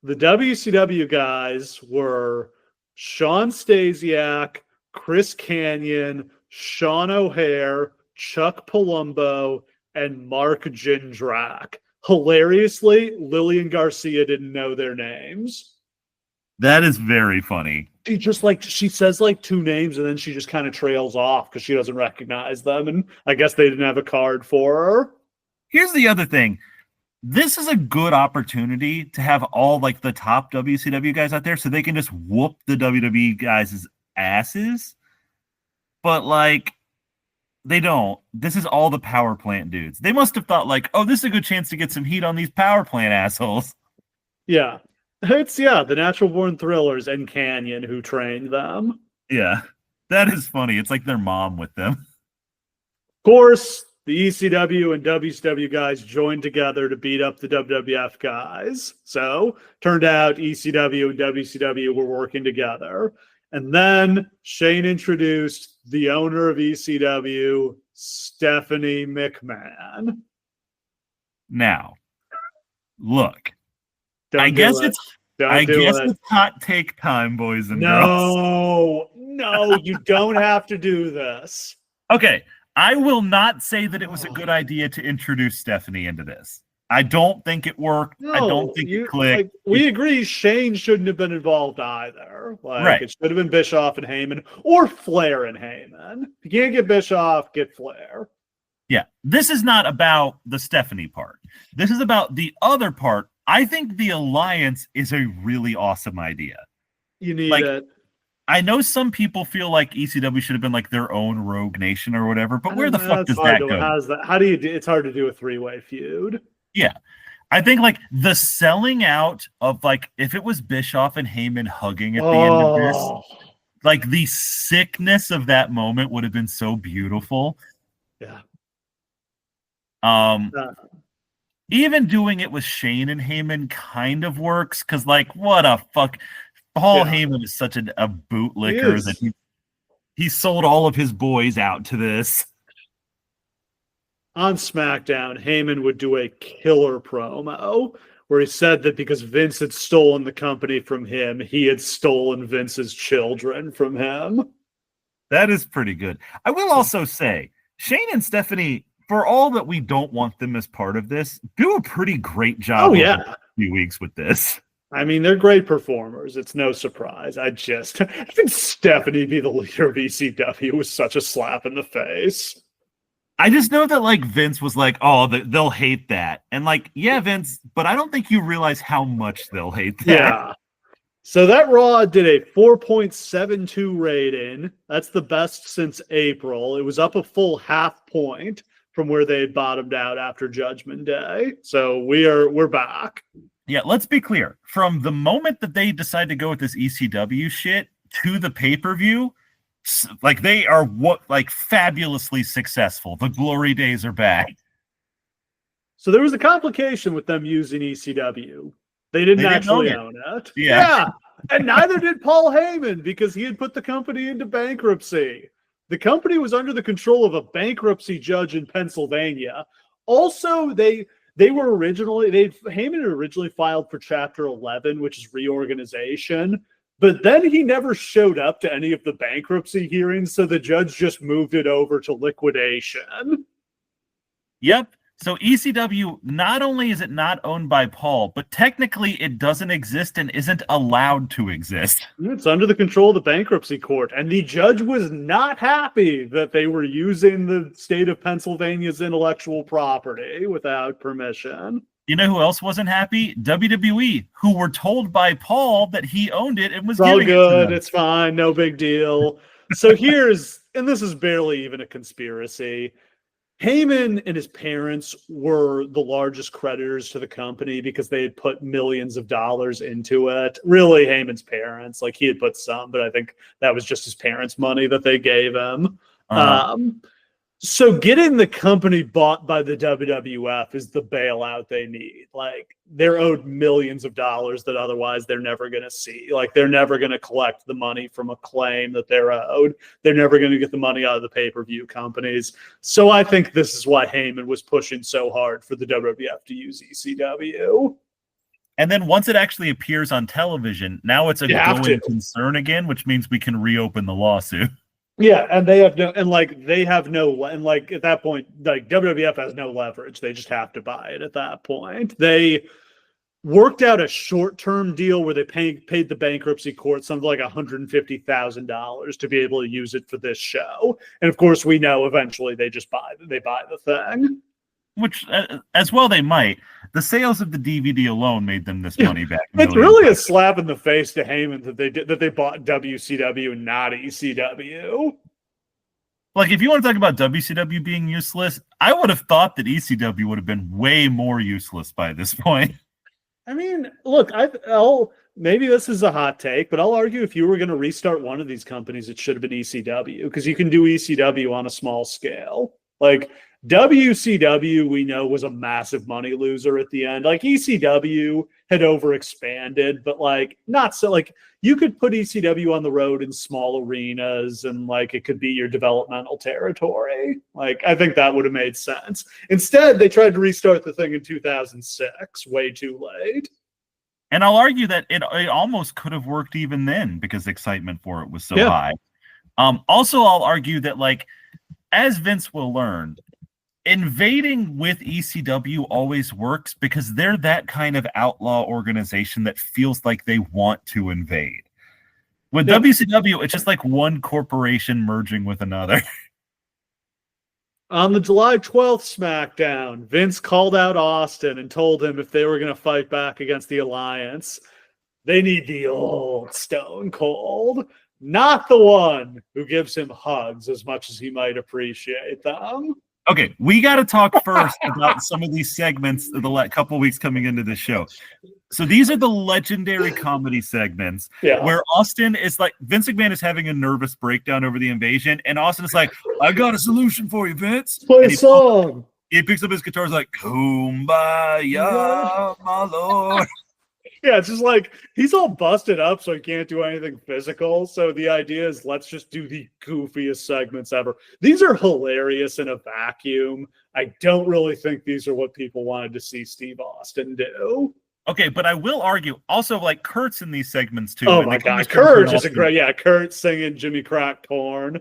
S1: The WCW guys were Sean Stasiak, Chris Kanyon, Sean O'Hare, Chuck Palumbo, and Mark Jindrak. Hilariously, Lillian Garcia didn't know their names.
S2: That is very funny.
S1: She says like 2 names and then she just kind of trails off because she doesn't recognize them. And I guess they didn't have a card for her.
S2: Here's the other thing. This is a good opportunity to have all like the top WCW guys out there so they can just whoop the WWE guys' asses. But like, they don't. This is all the power plant dudes. They must have thought like, oh, this is a good chance to get some heat on these power plant assholes.
S1: Yeah. It's, the Natural Born Thrillers and Canyon who trained them.
S2: Yeah. That is funny. It's like their mom with them.
S1: Of course, the ECW and WCW guys joined together to beat up the WWF guys. So, turned out ECW and WCW were working together. And then Shane introduced the owner of ECW, Stephanie McMahon.
S2: Now, look. I guess it's hot take time, boys and girls.
S1: No, you don't have to do this.
S2: Okay, I will not say that it was a good idea to introduce Stephanie into this. I don't think it worked.
S1: No,
S2: I don't think it clicked.
S1: We agree Shane shouldn't have been involved either.
S2: Right.
S1: It should have been Bischoff and Heyman or Flair and Heyman. If you can't get Bischoff, get Flair.
S2: Yeah, this is not about the Stephanie part. This is about the other part. I think the alliance is a really awesome idea.
S1: You need it.
S2: I know some people feel like ECW should have been like their own rogue nation or whatever, but where the fuck does that go?
S1: How do you do? It's hard to do a 3-way feud.
S2: Yeah. I think like the selling out of like if it was Bischoff and Heyman hugging at the end of this, like the sickness of that moment would have been so beautiful.
S1: Yeah.
S2: Even doing it with Shane and Heyman kind of works because like what a fuck. Paul Heyman is such a bootlicker that he sold all of his boys out to this.
S1: On SmackDown, Heyman would do a killer promo where he said that because Vince had stolen the company from him, he had stolen Vince's children from him.
S2: That is pretty good. I will also say, Shane and Stephanie, for all that we don't want them as part of this, do a pretty great job over a few weeks with this.
S1: I mean, they're great performers. It's no surprise. I think Stephanie be the leader of ECW was such a slap in the face.
S2: I just know that like Vince was like, oh, they'll hate that. And like, yeah, Vince, but I don't think you realize how much they'll hate that.
S1: Yeah. So that Raw did a 4.72 rating. That's the best since April. It was up a full half point from where they had bottomed out after Judgment Day. So we're back.
S2: Yeah, let's be clear. From the moment that they decide to go with this ECW shit to the pay-per-view, like they are fabulously successful. The glory days are back.
S1: So there was a complication with them using ECW. They didn't actually own it.
S2: Yeah.
S1: And neither did Paul Heyman because he had put the company into bankruptcy. The company was under the control of a bankruptcy judge in Pennsylvania. Also, Heyman had originally filed for Chapter 11, which is reorganization, but then he never showed up to any of the bankruptcy hearings, so the judge just moved it over to liquidation.
S2: Yep. So ECW, not only is it not owned by Paul, but technically it doesn't exist and isn't allowed to exist.
S1: It's under the control of the bankruptcy court, and the judge was not happy that they were using the state of Pennsylvania's intellectual property without permission.
S2: You know who else wasn't happy? WWE, who were told by Paul that he owned it and was
S1: It's all
S2: giving it to
S1: good.
S2: them.
S1: It's fine. No big deal. So and this is barely even a conspiracy. Heyman and his parents were the largest creditors to the company because they had put millions of dollars into it. Really, Heyman's parents, like he had put some, but I think that was just his parents' money that they gave him. So getting the company bought by the WWF is the bailout they need. Like they're owed millions of dollars that otherwise they're never going to see. Like they're never going to collect the money from a claim that they're owed. They're never going to get the money out of the pay-per-view companies. So I think this is why Heyman was pushing so hard for the WWF to use ECW.
S2: And then once it actually appears on television, now it's a going concern again, which means we can reopen the lawsuit.
S1: Yeah, and they have at that point, like WWF has no leverage. They just have to buy it at that point. They worked out a short-term deal where they paid the bankruptcy court something like $150,000 to be able to use it for this show. And of course, we know eventually they buy the thing.
S2: Which, as well, they might. The sales of the DVD alone made them this money back.
S1: It's really a slap in the face to Heyman that they bought WCW and not ECW.
S2: Like, if you want to talk about WCW being useless, I would have thought that ECW would have been way more useless by this point.
S1: I mean, look, maybe this is a hot take, but I'll argue if you were going to restart one of these companies, it should have been ECW because you can do ECW on a small scale. Like, WCW, we know, was a massive money loser at the end. Like, ECW had overexpanded, but, like, not so. Like, you could put ECW on the road in small arenas and, like, it could be your developmental territory. Like, I think that would have made sense. Instead, they tried to restart the thing in 2006, way too late.
S2: And I'll argue that it almost could have worked even then because excitement for it was so high. Also, I'll argue that, like, as Vince will learn, invading with ECW always works because they're that kind of outlaw organization that feels like they want to invade. With WCW, it's just like one corporation merging with another.
S1: On the July 12th SmackDown, Vince called out Austin and told him if they were going to fight back against the Alliance, they need the old Stone Cold, not the one who gives him hugs as much as he might appreciate them.
S2: Okay, we got to talk first about some of these segments the couple weeks coming into the show. So these are the legendary comedy segments where Austin is like, Vince McMahon is having a nervous breakdown over the invasion, and Austin is like, I got a solution for you, Vince.
S1: Play a song.
S2: He picks up his guitar, is like, Kumbaya, my lord.
S1: Yeah, it's just like he's all busted up, so he can't do anything physical. So the idea is let's just do the goofiest segments ever. These are hilarious in a vacuum. I don't really think these are what people wanted to see Steve Austin do.
S2: Okay, but I will argue also like Kurt's in these segments too.
S1: Oh my God, Kurt is a great Kurt singing Jimmy Crack Porn.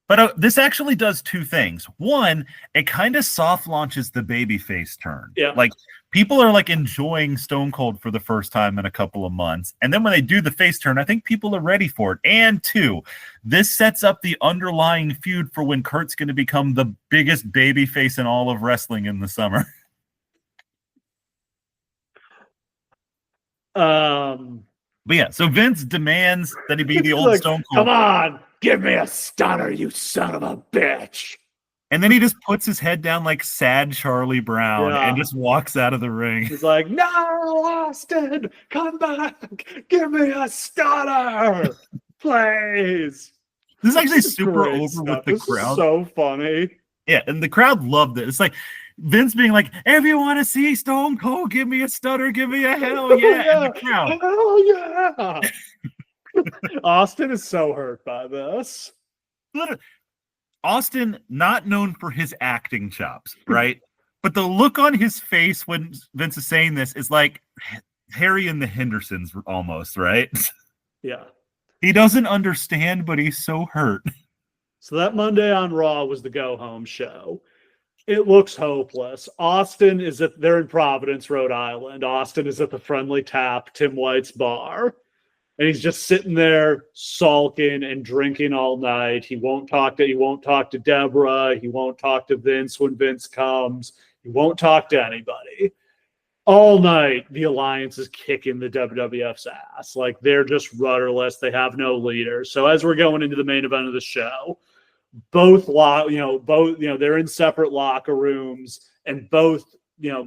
S2: But this actually does two things. One, it kind of soft launches the babyface turn.
S1: Yeah.
S2: Like people are like enjoying Stone Cold for the first time in a couple of months. And then when they do the face turn, I think people are ready for it. And two, this sets up the underlying feud for when Kurt's going to become the biggest babyface in all of wrestling in the summer. But yeah, so Vince demands that he be the old
S1: like,
S2: Stone Cold.
S1: Come on, give me a stunner, you son of a bitch.
S2: And then he just puts his head down like sad Charlie Brown and just walks out of the ring.
S1: He's like, no, Austin, come back. Give me a stunner, please.
S2: This is actually super over with the crowd.
S1: So funny.
S2: Yeah, and the crowd loved it. It's like Vince being like, if you want to see Stone Cold, give me a stunner, give me a hell yeah. And the crowd.
S1: Hell yeah. Austin is so hurt by this.
S2: Literally. Austin, not known for his acting chops, right? But the look on his face when Vince is saying this is like Harry and the Hendersons almost, right?
S1: Yeah.
S2: He doesn't understand, but he's so hurt.
S1: So that Monday on Raw was the go-home show. It looks hopeless. They're in Providence, Rhode Island. Austin is at the Friendly Tap, Tim White's bar. And he's just sitting there sulking and drinking all night. He won't talk to Deborah. He won't talk to Vince when Vince comes. He won't talk to anybody. all night, the Alliance is kicking the WWF's ass. Like, they're just rudderless. They have no leader. So as we're going into the main event of the show, they're in separate locker rooms, and both,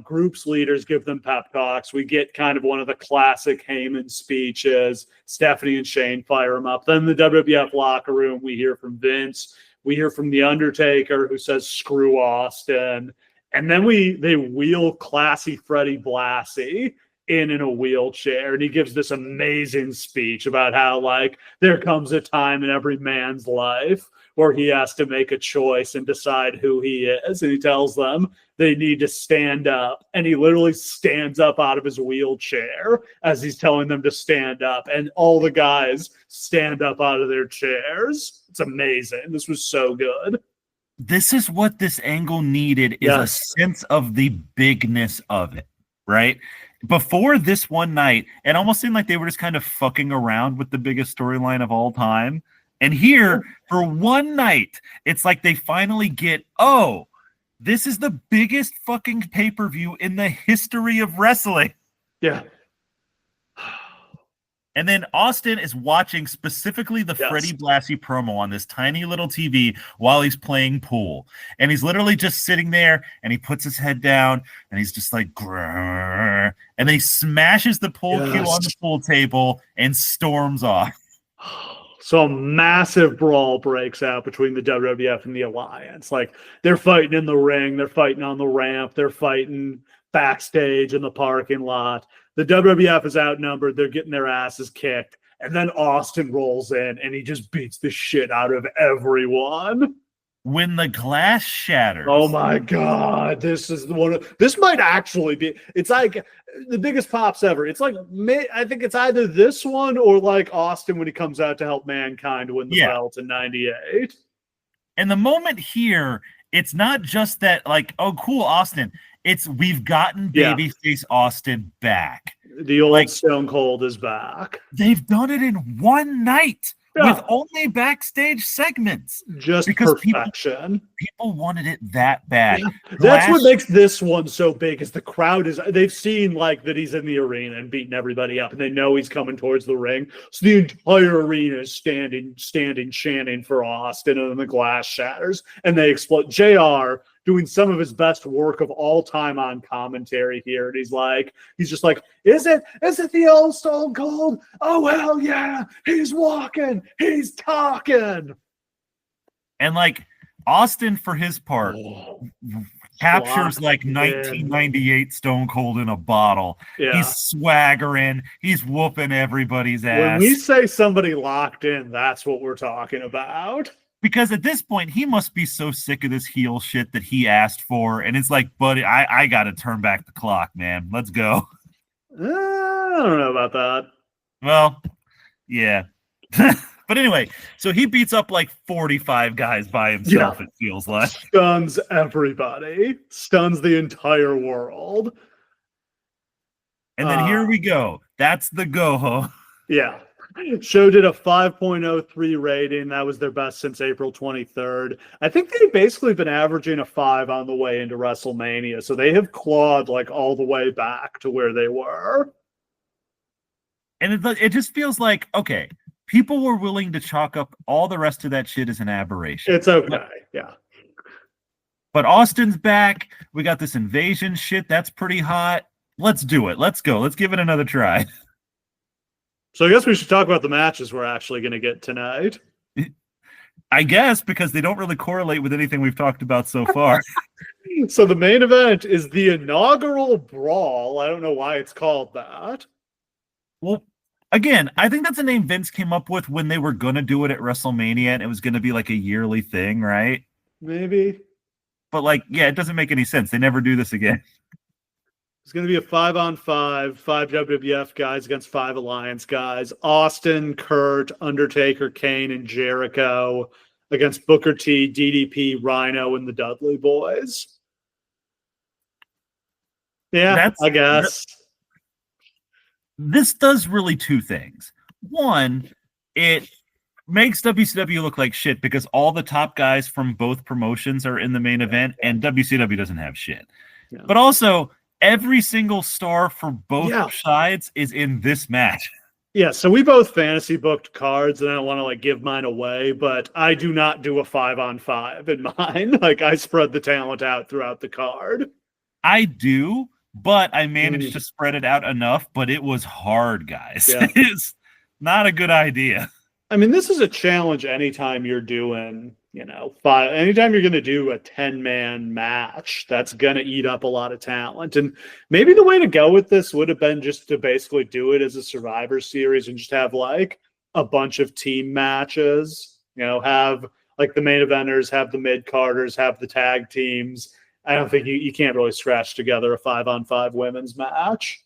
S1: groups leaders give them pep talks. We get kind of one of the classic Heyman speeches. Stephanie and Shane fire him up. Then the WWF locker room, we hear from Vince. We hear from The Undertaker, who says, screw Austin. And then they wheel classy Freddie Blassie in a wheelchair, and he gives this amazing speech about how, like, there comes a time in every man's life where he has to make a choice and decide who he is. And he tells them they need to stand up. And he literally stands up out of his wheelchair as he's telling them to stand up. And all the guys stand up out of their chairs. It's amazing. This was so good.
S2: This is what this angle needed, is a sense of the bigness of it, right? Before this one night, it almost seemed like they were just kind of fucking around with the biggest storyline of all time. And here, for one night, it's like they finally get, oh, this is the biggest fucking pay-per-view in the history of wrestling.
S1: Yeah.
S2: And then Austin is watching specifically the Freddie Blassie promo on this tiny little TV while he's playing pool. And he's literally just sitting there, and he puts his head down, and he's just like, grrr, and then he smashes the pool cue on the pool table and storms off.
S1: So a massive brawl breaks out between the WWF and the Alliance. Like, they're fighting in the ring, they're fighting on the ramp, they're fighting backstage in the parking lot. The WWF is outnumbered, they're getting their asses kicked, and then Austin rolls in and he just beats the shit out of everyone.
S2: When the glass shatters.
S1: Oh my God. This might actually be, it's like the biggest pops ever. It's like, I think it's either this one or like Austin when he comes out to help Mankind win the belt in 98.
S2: And the moment here, it's not just that, like, oh, cool, Austin. It's we've gotten babyface Austin back.
S1: The old Stone Cold is back.
S2: They've done it in one night. With only backstage segments.
S1: Just
S2: because
S1: perfection.
S2: People wanted it that bad.
S1: Yeah. That's what makes this one so big, is the crowd they've seen like that he's in the arena and beating everybody up, and they know he's coming towards the ring. So the entire arena is standing, chanting for Austin, and then the glass shatters and they explode. JR doing some of his best work of all time on commentary here. And he's just like, is it the old Stone Cold? Oh, hell yeah. He's walking. He's talking.
S2: And like Austin, for his part, captures like 1998 Stone Cold in a bottle. Yeah. He's swaggering. He's whooping everybody's ass.
S1: When we say somebody locked in, that's what we're talking about.
S2: Because at this point, he must be so sick of this heel shit that he asked for. And it's like, buddy, I got to turn back the clock, man. Let's go.
S1: I don't know about that.
S2: Well, yeah. But anyway, so he beats up like 45 guys by himself, it feels like.
S1: Stuns everybody. Stuns the entire world.
S2: And then here we go. That's the go-ho.
S1: Yeah. Show did a 5.03 rating. That was their best since April 23rd. I think they've basically been averaging a 5 on the way into WrestleMania. So they have clawed like all the way back to where they were.
S2: And it just feels like, okay, people were willing to chalk up all the rest of that shit as an aberration.
S1: It's okay.
S2: But Austin's back. We got this InVasion shit. That's pretty hot. Let's do it. Let's go. Let's give it another try.
S1: So I guess we should talk about the matches we're actually going to get tonight.
S2: I guess, because they don't really correlate with anything we've talked about so far.
S1: So the main event is the inaugural brawl. I don't know why it's called that.
S2: Well, again, I think that's a name Vince came up with when they were going to do it at WrestleMania, and it was going to be like a yearly thing, right?
S1: Maybe.
S2: But like, yeah, it doesn't make any sense. They never do this again.
S1: It's going to be a 5-on-5, 5 WWF guys against 5 Alliance guys. Austin, Kurt, Undertaker, Kane, and Jericho against Booker T, DDP, Rhino, and the Dudley Boys. Yeah, I guess.
S2: This does really two things. One, it makes WCW look like shit because all the top guys from both promotions are in the main event, and WCW doesn't have shit. Yeah. But also, every single star for both
S1: Yeah.
S2: sides is in this match.
S1: Yeah, so we both fantasy booked cards, and I don't want to like give mine away, but I do not do a 5-on-5 in mine. Like I spread the talent out throughout the card.
S2: I do, but I managed to spread it out enough, but it was hard, guys.
S1: Yeah.
S2: It's not a good idea.
S1: I mean, this is a challenge anytime you're doing, anytime you're going to do a 10-man match, that's going to eat up a lot of talent. And maybe the way to go with this would have been just to basically do it as a Survivor Series and just have like a bunch of team matches, have like the main eventers, have the mid-carders, have the tag teams. I don't think you can't really scratch together a 5-on-5 women's match.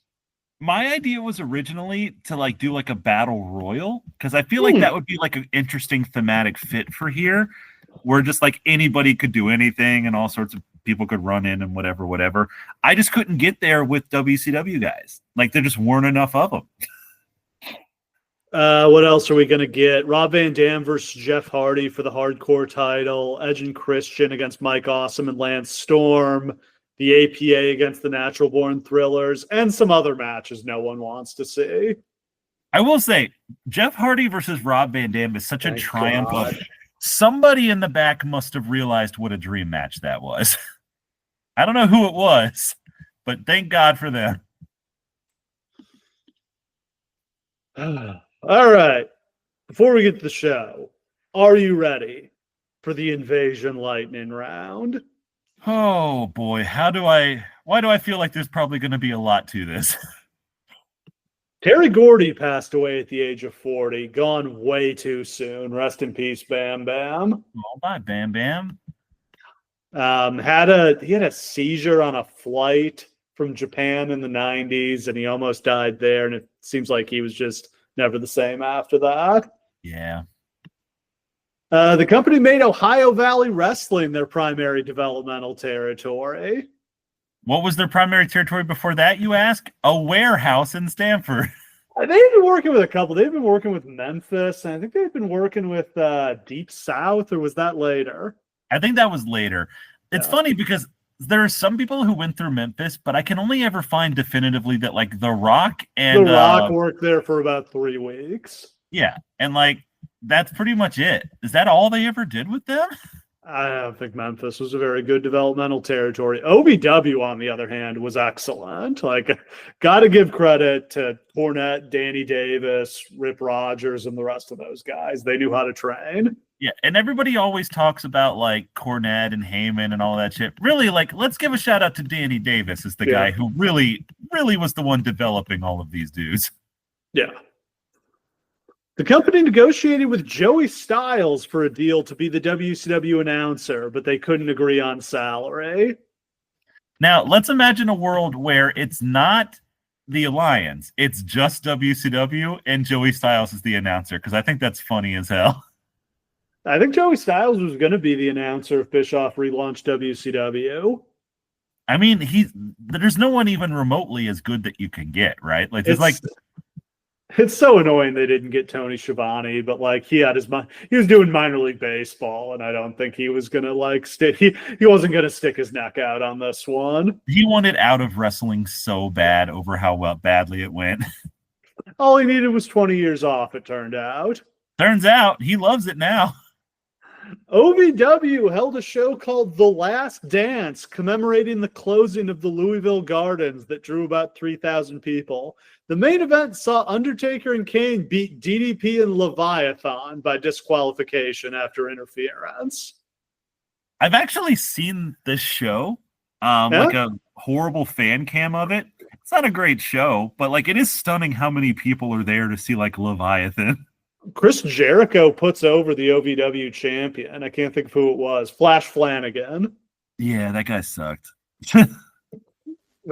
S2: My idea was originally to like do like a battle royal, because I feel like that would be like an interesting thematic fit for here, where just like anybody could do anything and all sorts of people could run in and whatever. I just couldn't get there with WCW guys. Like there just weren't enough of them.
S1: What else are we going to get? Rob Van Dam versus Jeff Hardy for the hardcore title. Edge and Christian against Mike Awesome and Lance Storm. The APA against the Natural Born Thrillers, and some other matches no one wants to see.
S2: I will say, Jeff Hardy versus Rob Van Dam is such a triumph of somebody in the back must have realized what a dream match that was. I don't know who it was, but thank God for them.
S1: All right. Before we get to the show, are you ready for the InVasion Lightning Round?
S2: Oh boy, why do I feel like there's probably going to be a lot to this?
S1: Terry Gordy passed away at the age of 40, gone way too soon. Rest in peace, Bam Bam.
S2: Oh, bye, Bam Bam.
S1: He had a seizure on a flight from Japan in the 90s, and he almost died there, and it seems like he was just never the same after that.
S2: Yeah.
S1: The company made Ohio Valley Wrestling their primary developmental territory.
S2: What was their primary territory before that, you ask? A warehouse in Stamford.
S1: They've been working with a couple. They've been working with Memphis, and I think they've been working with Deep South, or was that later?
S2: I think that was later. It's funny because there are some people who went through Memphis, but I can only ever find definitively that like The Rock and
S1: The Rock worked there for about 3 weeks.
S2: Yeah, and like that's pretty much it. Is that all they ever did with them?
S1: I don't think Memphis was a very good developmental territory. OVW, on the other hand, was excellent. Like, got to give credit to Cornette, Danny Davis, Rip Rogers, and the rest of those guys. They knew how to train.
S2: Yeah, and everybody always talks about like Cornette and Heyman and all that shit. Really, like, let's give a shout out to Danny Davis as the guy who really was the one developing all of these dudes.
S1: Yeah. The company negotiated with Joey Styles for a deal to be the WCW announcer, but they couldn't agree on salary.
S2: Now, let's imagine a world where it's not the Alliance. It's just WCW, and Joey Styles is the announcer, because I think that's funny as hell.
S1: I think Joey Styles was going to be the announcer if Bischoff relaunched WCW.
S2: I mean, there's no one even remotely as good that you can get, right? Like,
S1: it's so annoying they didn't get Tony Schiavone, but like he was doing minor league baseball, and I don't think he was gonna like stick. He wasn't gonna stick his neck out on this one.
S2: He wanted out of wrestling so bad over how badly it went.
S1: All he needed was 20 years off, it turned out.
S2: Turns out he loves it now.
S1: OVW held a show called The Last Dance, commemorating the closing of the Louisville Gardens that drew about 3,000 people. The main event saw Undertaker and Kane beat DDP and Leviathan by disqualification after interference.
S2: I've actually seen this show, like a horrible fan cam of it. It's not a great show, but like it is stunning how many people are there to see like Leviathan.
S1: Chris Jericho puts over the OVW champion. I can't think of who it was. Flash Flanagan.
S2: Yeah, that guy sucked.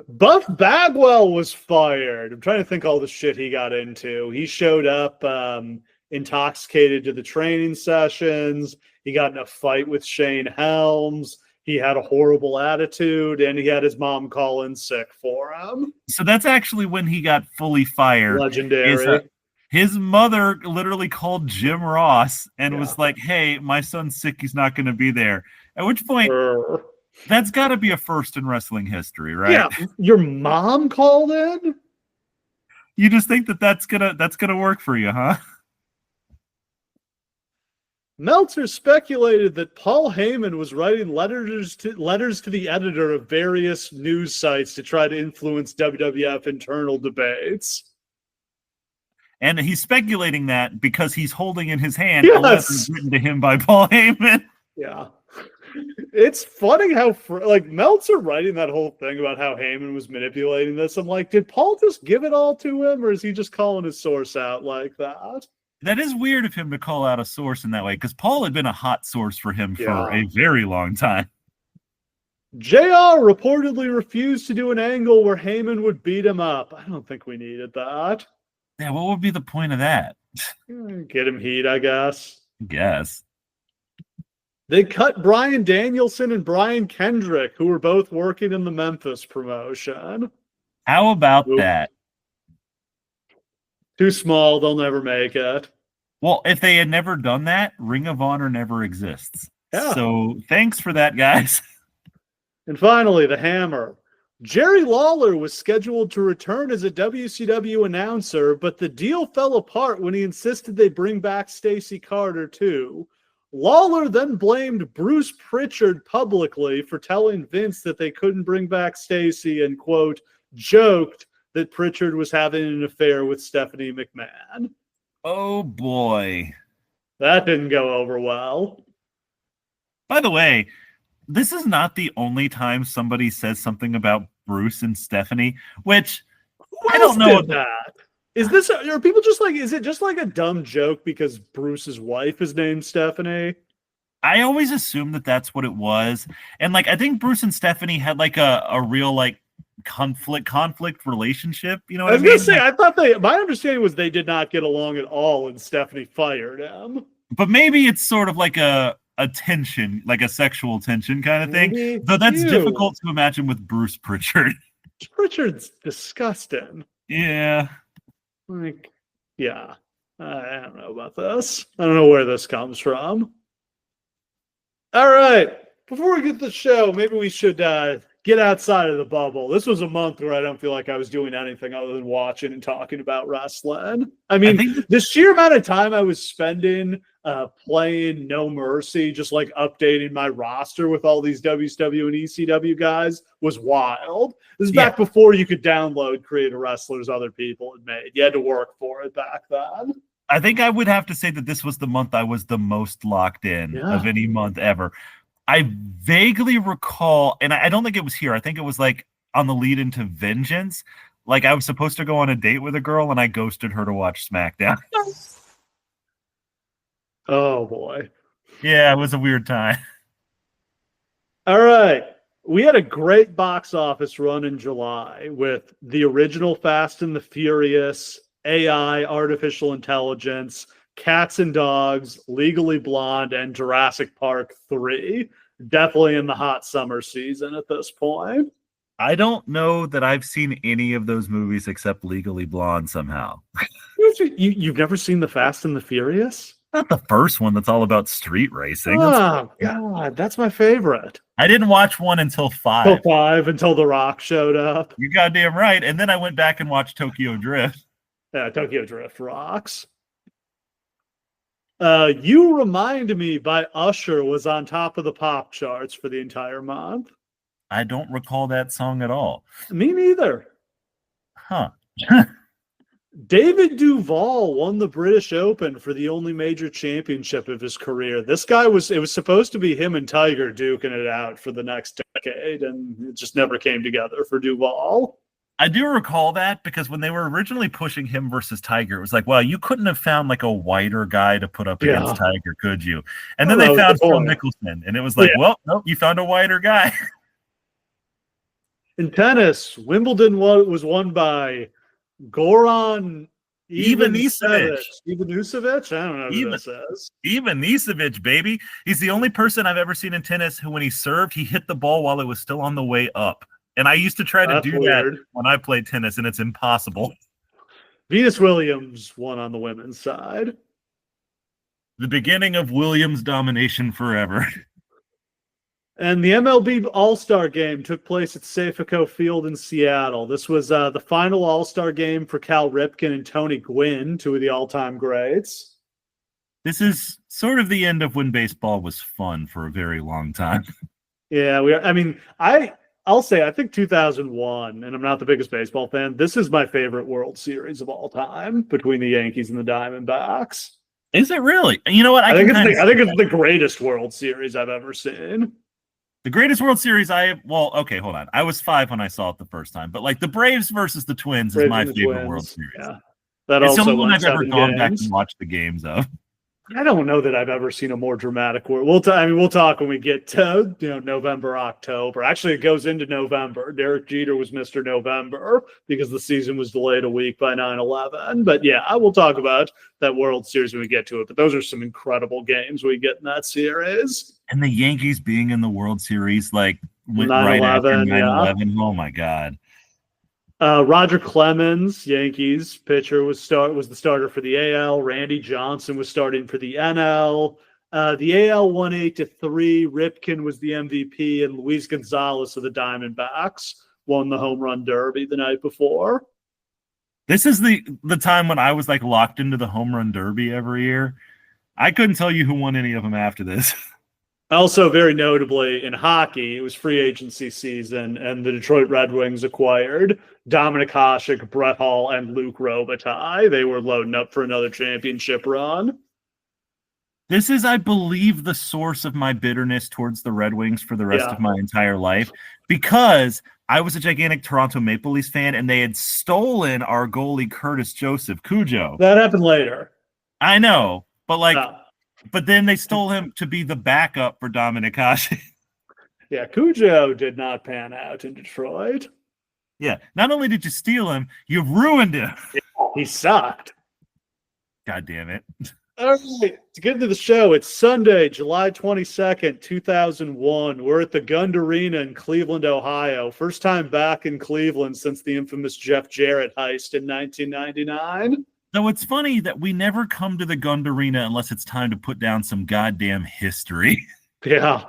S1: Buff Bagwell was fired. I'm trying to think all the shit he got into. He showed up intoxicated to the training sessions. He got in a fight with Shane Helms. He had a horrible attitude, and he had his mom call in sick for him.
S2: So that's actually when he got fully fired.
S1: Legendary.
S2: His mother literally called Jim Ross and was like, hey, my son's sick. He's not going to be there. At which point That's got to be a first in wrestling history, right?
S1: Yeah, your mom called in?
S2: You just think that's gonna work for you, huh?
S1: Meltzer speculated that Paul Heyman was writing letters to the editor of various news sites to try to influence WWF internal debates.
S2: And he's speculating that because he's holding in his hand a letter written to him by Paul Heyman.
S1: Yeah. It's funny how like Meltzer writing that whole thing about how Heyman was manipulating this. I'm like, did Paul just give it all to him, or is he just calling his source out like that?
S2: That is weird of him to call out a source in that way, because Paul had been a hot source for him for a very long time.
S1: JR reportedly refused to do an angle where Heyman would beat him up. I don't think we needed that.
S2: Yeah, what would be the point of that?
S1: Get him heat, I guess. They cut Bryan Danielson and Brian Kendrick, who were both working in the Memphis promotion.
S2: How about that?
S1: Too small, they'll never make it.
S2: Well, if they had never done that, Ring of Honor never exists.
S1: Yeah.
S2: So thanks for that, guys.
S1: And finally, the Hammer. Jerry Lawler was scheduled to return as a WCW announcer, but the deal fell apart when he insisted they bring back Stacey Carter too. Lawler then blamed Bruce Pritchard publicly for telling Vince that they couldn't bring back Stacey and, quote, joked that Pritchard was having an affair with Stephanie McMahon.
S2: Oh, boy.
S1: That didn't go over well.
S2: By the way, this is not the only time somebody says something about Bruce and Stephanie, which I don't know.
S1: That is this. Are people just like? Is it just like a dumb joke because Bruce's wife is named Stephanie?
S2: I always assumed that that's what it was, and like I think Bruce and Stephanie had like a real like conflict relationship. You know what I mean?
S1: I was gonna say, I thought my understanding was they did not get along at all, and Stephanie fired him.
S2: But maybe it's sort of like a tension, like a sexual tension kind of thing. Though that's difficult to imagine with Bruce Pritchard.
S1: Pritchard's disgusting.
S2: Yeah.
S1: Like, yeah. I don't know about this. I don't know where this comes from. All right. Before we get to the show, maybe we should get outside of the bubble. This was a month where I don't feel like I was doing anything other than watching and talking about wrestling. I mean, the sheer amount of time I was spending playing No Mercy, just like updating my roster with all these WCW and ECW guys was wild. This is back before you could download creative wrestlers other people had made. You had to work for it back then.
S2: I think I would have to say that this was the month I was the most locked in of any month ever. I vaguely recall, and I don't think it was here. I think it was like on the lead into Vengeance. Like I was supposed to go on a date with a girl and I ghosted her to watch SmackDown.
S1: Oh, boy.
S2: Yeah, it was a weird time.
S1: All right. We had a great box office run in July with the original Fast and the Furious, AI, Artificial Intelligence, Cats and Dogs, Legally Blonde, and Jurassic Park 3. Definitely in the hot summer season at this point.
S2: I don't know that I've seen any of those movies except Legally Blonde somehow.
S1: You've never seen the Fast and the Furious?
S2: Not the first one that's all about street racing.
S1: Oh, God, that's my favorite.
S2: I didn't watch one until 5.
S1: Until The Rock showed up.
S2: You goddamn right. And then I went back and watched Tokyo Drift.
S1: Yeah, Tokyo Drift rocks. You Remind Me by Usher was on top of the pop charts for the entire month.
S2: I don't recall that song at all.
S1: Me neither.
S2: Huh.
S1: David Duval won the British Open for the only major championship of his career. It was supposed to be him and Tiger duking it out for the next decade, and it just never came together for Duval.
S2: I do recall that because when they were originally pushing him versus Tiger, it was like, well, you couldn't have found like a whiter guy to put up against Tiger, could you? And then they found Phil Mickelson, and it was like, well, no, you found a whiter guy.
S1: In tennis, Wimbledon was won by Goran Ivanisevic. I don't know who this is.
S2: Ivanisevic, baby. He's the only person I've ever seen in tennis who, when he served, he hit the ball while it was still on the way up. And I used to try to do that when I played tennis, and it's impossible.
S1: Venus Williams won on the women's side.
S2: The beginning of Williams' domination forever.
S1: And the MLB All-Star Game took place at Safeco Field in Seattle. This was the final All-Star Game for Cal Ripken and Tony Gwynn, two of the all-time greats.
S2: This is sort of the end of when baseball was fun for a very long time.
S1: Yeah, I'll say I think 2001, and I'm not the biggest baseball fan, this is my favorite World Series of all time between the Yankees and the Diamondbacks.
S2: Is it really? You know what?
S1: I think it's the greatest World Series I've ever seen.
S2: The greatest World Series okay, hold on. I was 5 when I saw it the first time, but like the Braves versus the Twins is my favorite World Series.
S1: Yeah.
S2: It's the only one I've ever gone back and watched the games of.
S1: I don't know that I've ever seen a more dramatic world. We'll talk when we get to November, October. Actually, it goes into November. Derek Jeter was Mr. November because the season was delayed a week by 9/11. But yeah, I will talk about that World Series when we get to it. But those are some incredible games we get in that series.
S2: And the Yankees being in the World Series went right after 9/11. Yeah. Oh my God.
S1: Roger Clemens, Yankees pitcher, was the starter for the AL. Randy Johnson was starting for the NL. The AL won 8-3. Ripken was the MVP, and Luis Gonzalez of the Diamondbacks won the home run derby the night before.
S2: This is the time when I was like locked into the home run derby every year. I couldn't tell you who won any of them after this.
S1: Also, very notably in hockey, it was free agency season, and the Detroit Red Wings acquired Dominic Hasek, Brett Hall, and Luc Robitaille. They were loading up for another championship run.
S2: This is, I believe, the source of my bitterness towards the Red Wings for the rest of my entire life, because I was a gigantic Toronto Maple Leafs fan, and they had stolen our goalie Curtis Joseph, Cujo.
S1: That happened later.
S2: I know, but but then they stole him to be the backup for Dominic Hasek.
S1: Yeah, Cujo did not pan out in Detroit.
S2: Yeah, not only did you steal him, you ruined him.
S1: He sucked.
S2: God damn it.
S1: All right, to get into the show, it's Sunday, July 22nd, 2001. We're at the Gund Arena in Cleveland, Ohio. First time back in Cleveland since the infamous Jeff Jarrett heist in 1999.
S2: So it's funny that we never come to the Gund Arena unless it's time to put down some goddamn history.
S1: Yeah.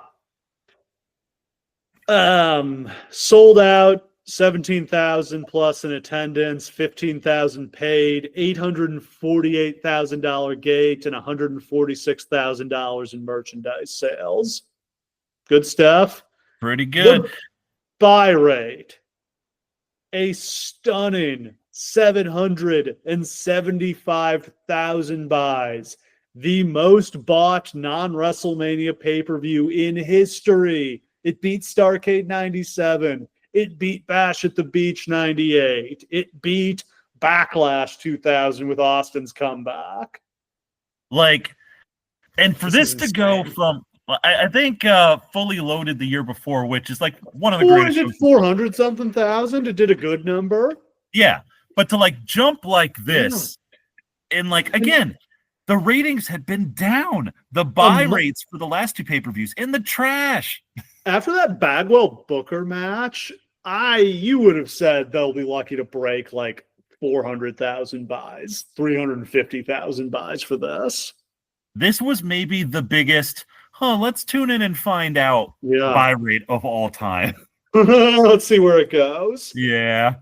S1: Sold out, 17,000 plus in attendance, 15,000 paid, $848,000 gate, and $146,000 in merchandise sales. Good stuff.
S2: Pretty good.
S1: The buy rate, a stunning 775,000 buys, the most bought non-WrestleMania pay-per-view in history. It beat Starrcade 97. It beat Bash at the Beach 98. It beat Backlash 2000 with Austin's comeback.
S2: And for this to go from, I think Fully Loaded the year before, which is like one of the greatest.
S1: It did 400-something thousand. It did a good number.
S2: Yeah. But to jump like this, and again, the ratings had been down. The buy rates for the last two pay-per-views in the trash.
S1: After that Bagwell Booker match, you would have said they'll be lucky to break 400,000 buys, 350,000 buys for this.
S2: This was maybe the biggest, let's tune in and find out buy rate of all time.
S1: Let's see where it goes.
S2: Yeah.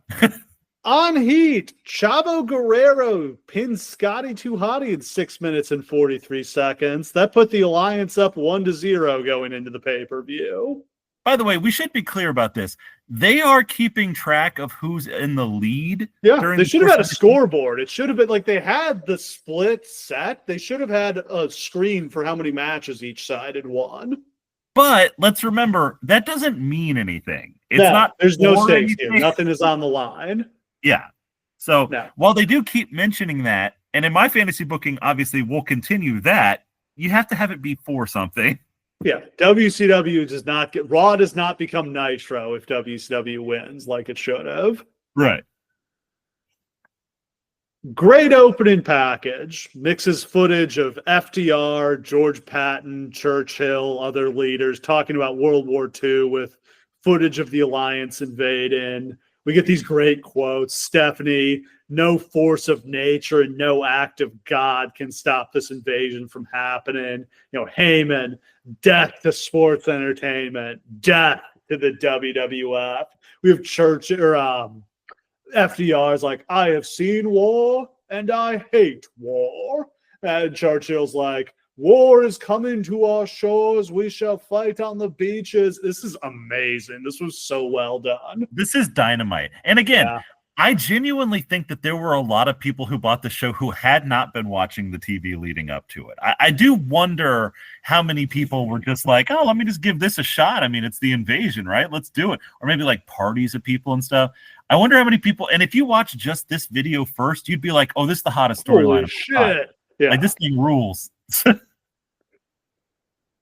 S1: On Heat, Chavo Guerrero pins Scotty 2 Hotty in 6 minutes and 43 seconds. That put the Alliance up 1-0 going into the pay-per-view.
S2: By the way, we should be clear about this. They are keeping track of who's in the lead.
S1: Yeah, they should have had a scoreboard. It should have been they had the split set. They should have had a screen for how many matches each side had won.
S2: But let's remember, that doesn't mean anything.
S1: There's no stakes here. Nothing is on the line.
S2: Yeah. So while they do keep mentioning that, and in my fantasy booking, obviously we'll continue that, you have to have it be for something.
S1: Yeah. WCW Raw does not become Nitro if WCW wins like it should have.
S2: Right.
S1: Great opening package. Mixes footage of FDR, George Patton, Churchill, other leaders talking about World War II with footage of the Alliance invading. We get these great quotes. Stephanie, no force of nature and no act of God can stop this invasion from happening. Heyman, death to sports entertainment, death to the WWF. We have Church or FDR is like, I have seen war and I hate war. And Churchill's like, war is coming to our shores. We shall fight on the beaches. This is amazing. This was so well done.
S2: This is dynamite. And again,
S1: Yeah.
S2: I genuinely think that there were a lot of people who bought the show who had not been watching the TV leading up to it. I do wonder how many people were just like, oh, let me just give this a shot. I mean, it's the invasion, right? Let's do it. Or maybe like parties of people and stuff. I wonder how many people, and if you watch just this video first, you'd be like, oh, this is the hottest storyline.
S1: Holy shit. Yeah.
S2: Like, this thing rules.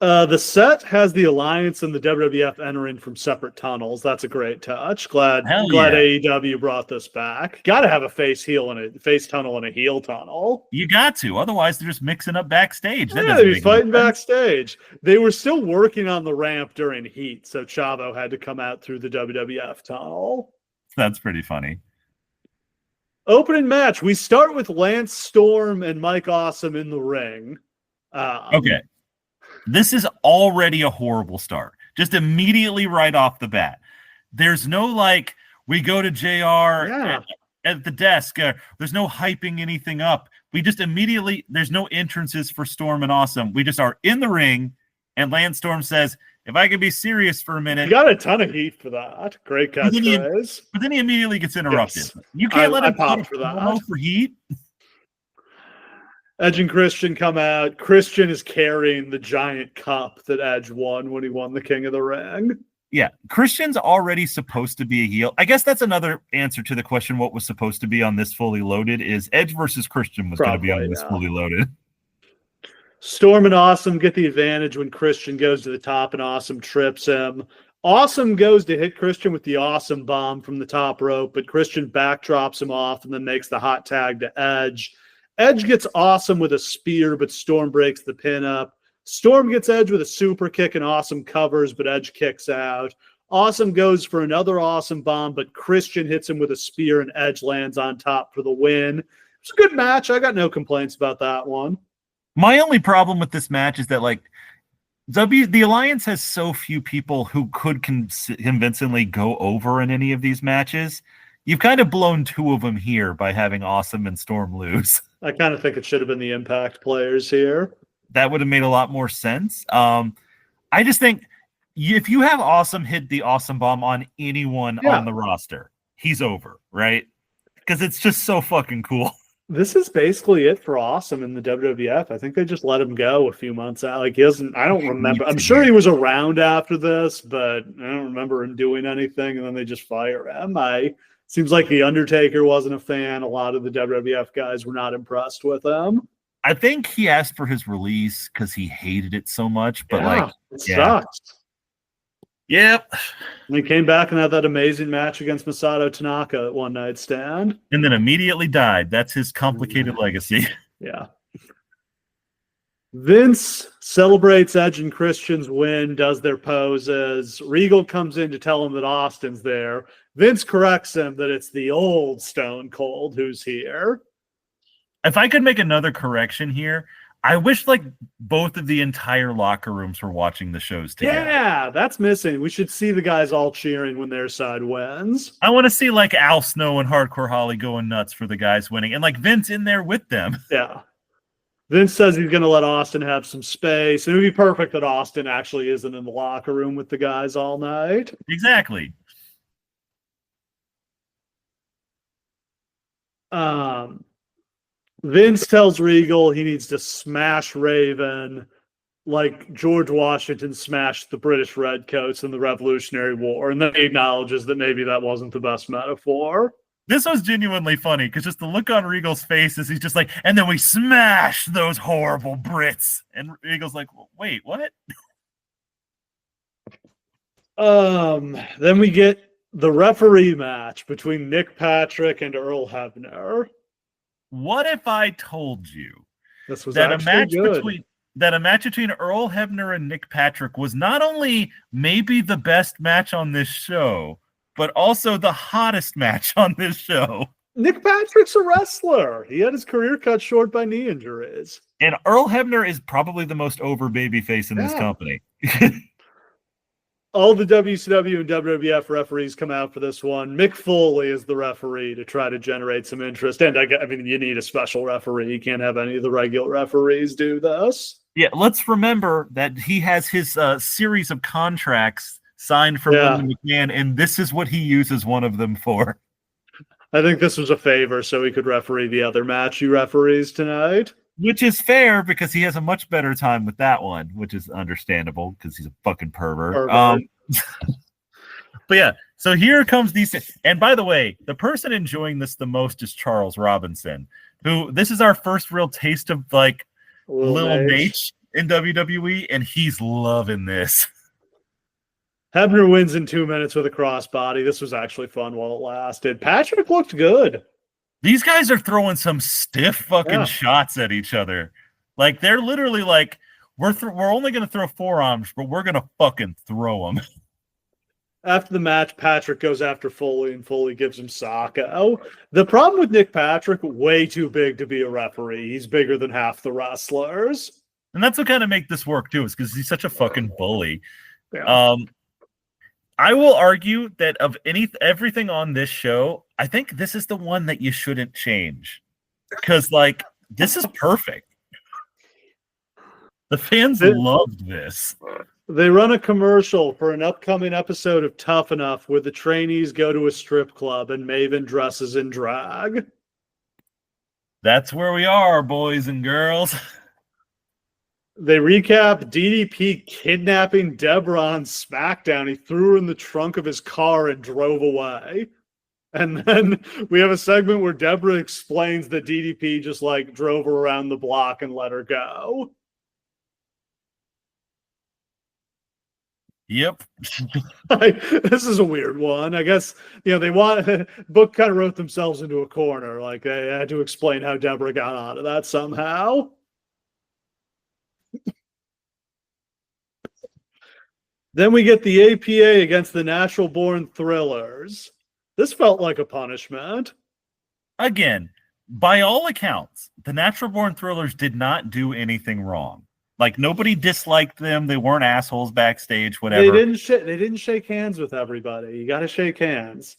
S1: The set has the Alliance and the WWF entering from separate tunnels. That's a great touch. Glad AEW brought this back. Got to have a face tunnel and a heel tunnel.
S2: You got to. Otherwise, they're just mixing up backstage.
S1: Yeah, they'd be fighting backstage. They were still working on the ramp during Heat, so Chavo had to come out through the WWF tunnel.
S2: That's pretty funny.
S1: Opening match. We start with Lance Storm and Mike Awesome in the ring.
S2: Okay. This is already a horrible start. Just immediately right off the bat. There's no like, we go to JR at the desk. There's no hyping anything up. We just immediately, there's no entrances for Storm and Awesome. We just are in the ring, and Lance Storm says, if I can be serious for a minute.
S1: You got a ton of heat for that. Great catchphrase.
S2: But then he immediately gets interrupted.
S1: Yes.
S2: You can't let him
S1: pop for that.
S2: For heat.
S1: Edge and Christian come out. Christian is carrying the giant cup that Edge won when he won the King of the Ring.
S2: Yeah, Christian's already supposed to be a heel. I guess that's another answer to the question, what was supposed to be on this Fully Loaded, is Edge versus Christian was going to be on this Fully Loaded.
S1: Storm and Awesome get the advantage when Christian goes to the top and Awesome trips him. Awesome goes to hit Christian with the Awesome Bomb from the top rope, but Christian backdrops him off and then makes the hot tag to Edge. Edge gets Awesome with a spear, but Storm breaks the pin up. Storm gets Edge with a super kick and Awesome covers, but Edge kicks out. Awesome goes for another Awesome Bomb, but Christian hits him with a spear and Edge lands on top for the win. It's a good match. I got no complaints about that one.
S2: My only problem with this match is that, like, the Alliance has so few people who could convincingly go over in any of these matches. You've kind of blown two of them here by having Awesome and Storm lose.
S1: I kind of think it should have been the Impact players here.
S2: That would have made a lot more sense. I just think if you have Awesome hit the Awesome Bomb on anyone on the roster, he's over, right? Because it's just so fucking cool.
S1: This is basically it for Awesome in the WWF. I think they just let him go a few months out. Like, he doesn't, I don't remember. I'm sure he was around after this, but I don't remember him doing anything, and then they just fire him. Seems like The Undertaker wasn't a fan. A lot of the WWF guys were not impressed with him.
S2: I think he asked for his release because he hated it so much, but
S1: it sucks.
S2: Yep.
S1: And he came back and had that amazing match against Masato Tanaka at One Night Stand.
S2: And then immediately died. That's his complicated legacy.
S1: Yeah. Vince celebrates Edge and Christian's win, does their poses. Regal comes in to tell him that Austin's there. Vince corrects him that it's the old Stone Cold who's here.
S2: If I could make another correction here, I wish like both of the entire locker rooms were watching the shows together.
S1: Yeah, that's missing. We should see the guys all cheering when their side wins.
S2: I want to see like Al Snow and Hardcore Holly going nuts for the guys winning, and like Vince in there with them.
S1: Yeah. Vince says he's going to let Austin have some space. It would be perfect that Austin actually isn't in the locker room with the guys all night.
S2: Exactly.
S1: Vince tells Regal he needs to smash Raven like George Washington smashed the British Redcoats in the Revolutionary War, and then he acknowledges that maybe that wasn't the best metaphor.
S2: This was genuinely funny because just the look on Regal's face is he's just like, and then we smash those horrible Brits. And Regal's like, wait, what?
S1: Then we get the referee match between Nick Patrick and Earl Hebner.
S2: What if I told you
S1: this was
S2: that
S1: a
S2: match between Earl Hebner and Nick Patrick was not only maybe the best match on this show, but also the hottest match on this show.
S1: Nick Patrick's a wrestler. He had his career cut short by knee injuries.
S2: And Earl Hebner is probably the most over babyface in this company.
S1: All the WCW and WWF referees come out for this one. Mick Foley is the referee to try to generate some interest. And I mean, you need a special referee. You can't have any of the regular referees do this.
S2: Yeah, let's remember that he has his series of contracts signed from Linda McMahon, and this is what he uses one of them for.
S1: I think this was a favor so he could referee the other match you referees tonight.
S2: Which is fair because he has a much better time with that one, which is understandable because he's a fucking pervert. But yeah, so here comes these. And by the way, the person enjoying this the most is Charles Robinson, who this is our first real taste of like Lil Nate in WWE, and he's loving this.
S1: Hebner wins in 2 minutes with a crossbody. This was actually fun while it lasted. Patrick looked good.
S2: These guys are throwing some stiff fucking shots at each other. Like, they're literally like, we're only going to throw forearms, but we're going to fucking throw them.
S1: After the match, Patrick goes after Foley, and Foley gives him Sacco. The problem with Nick Patrick, way too big to be a referee. He's bigger than half the wrestlers.
S2: And that's what kind of make this work, too, is because he's such a fucking bully.
S1: Yeah.
S2: I will argue that of everything on this show, I think this is the one that you shouldn't change. Because, like, this is perfect. The fans loved this.
S1: They run a commercial for an upcoming episode of Tough Enough where the trainees go to a strip club and Maven dresses in drag.
S2: That's where we are, boys and girls.
S1: They recap DDP kidnapping Deborah on SmackDown. He threw her in the trunk of his car and drove away. And then we have a segment where Deborah explains that DDP just like drove her around the block and let her go.
S2: Yep.
S1: This is a weird one. I guess, Book kind of wrote themselves into a corner. Like they had to explain how Deborah got out of that somehow. Then we get the APA against the Natural Born Thrillers. This felt like a punishment.
S2: Again, by all accounts, the Natural Born Thrillers did not do anything wrong. Like, nobody disliked them. They weren't assholes backstage, whatever.
S1: They didn't shake hands with everybody. You got to shake hands.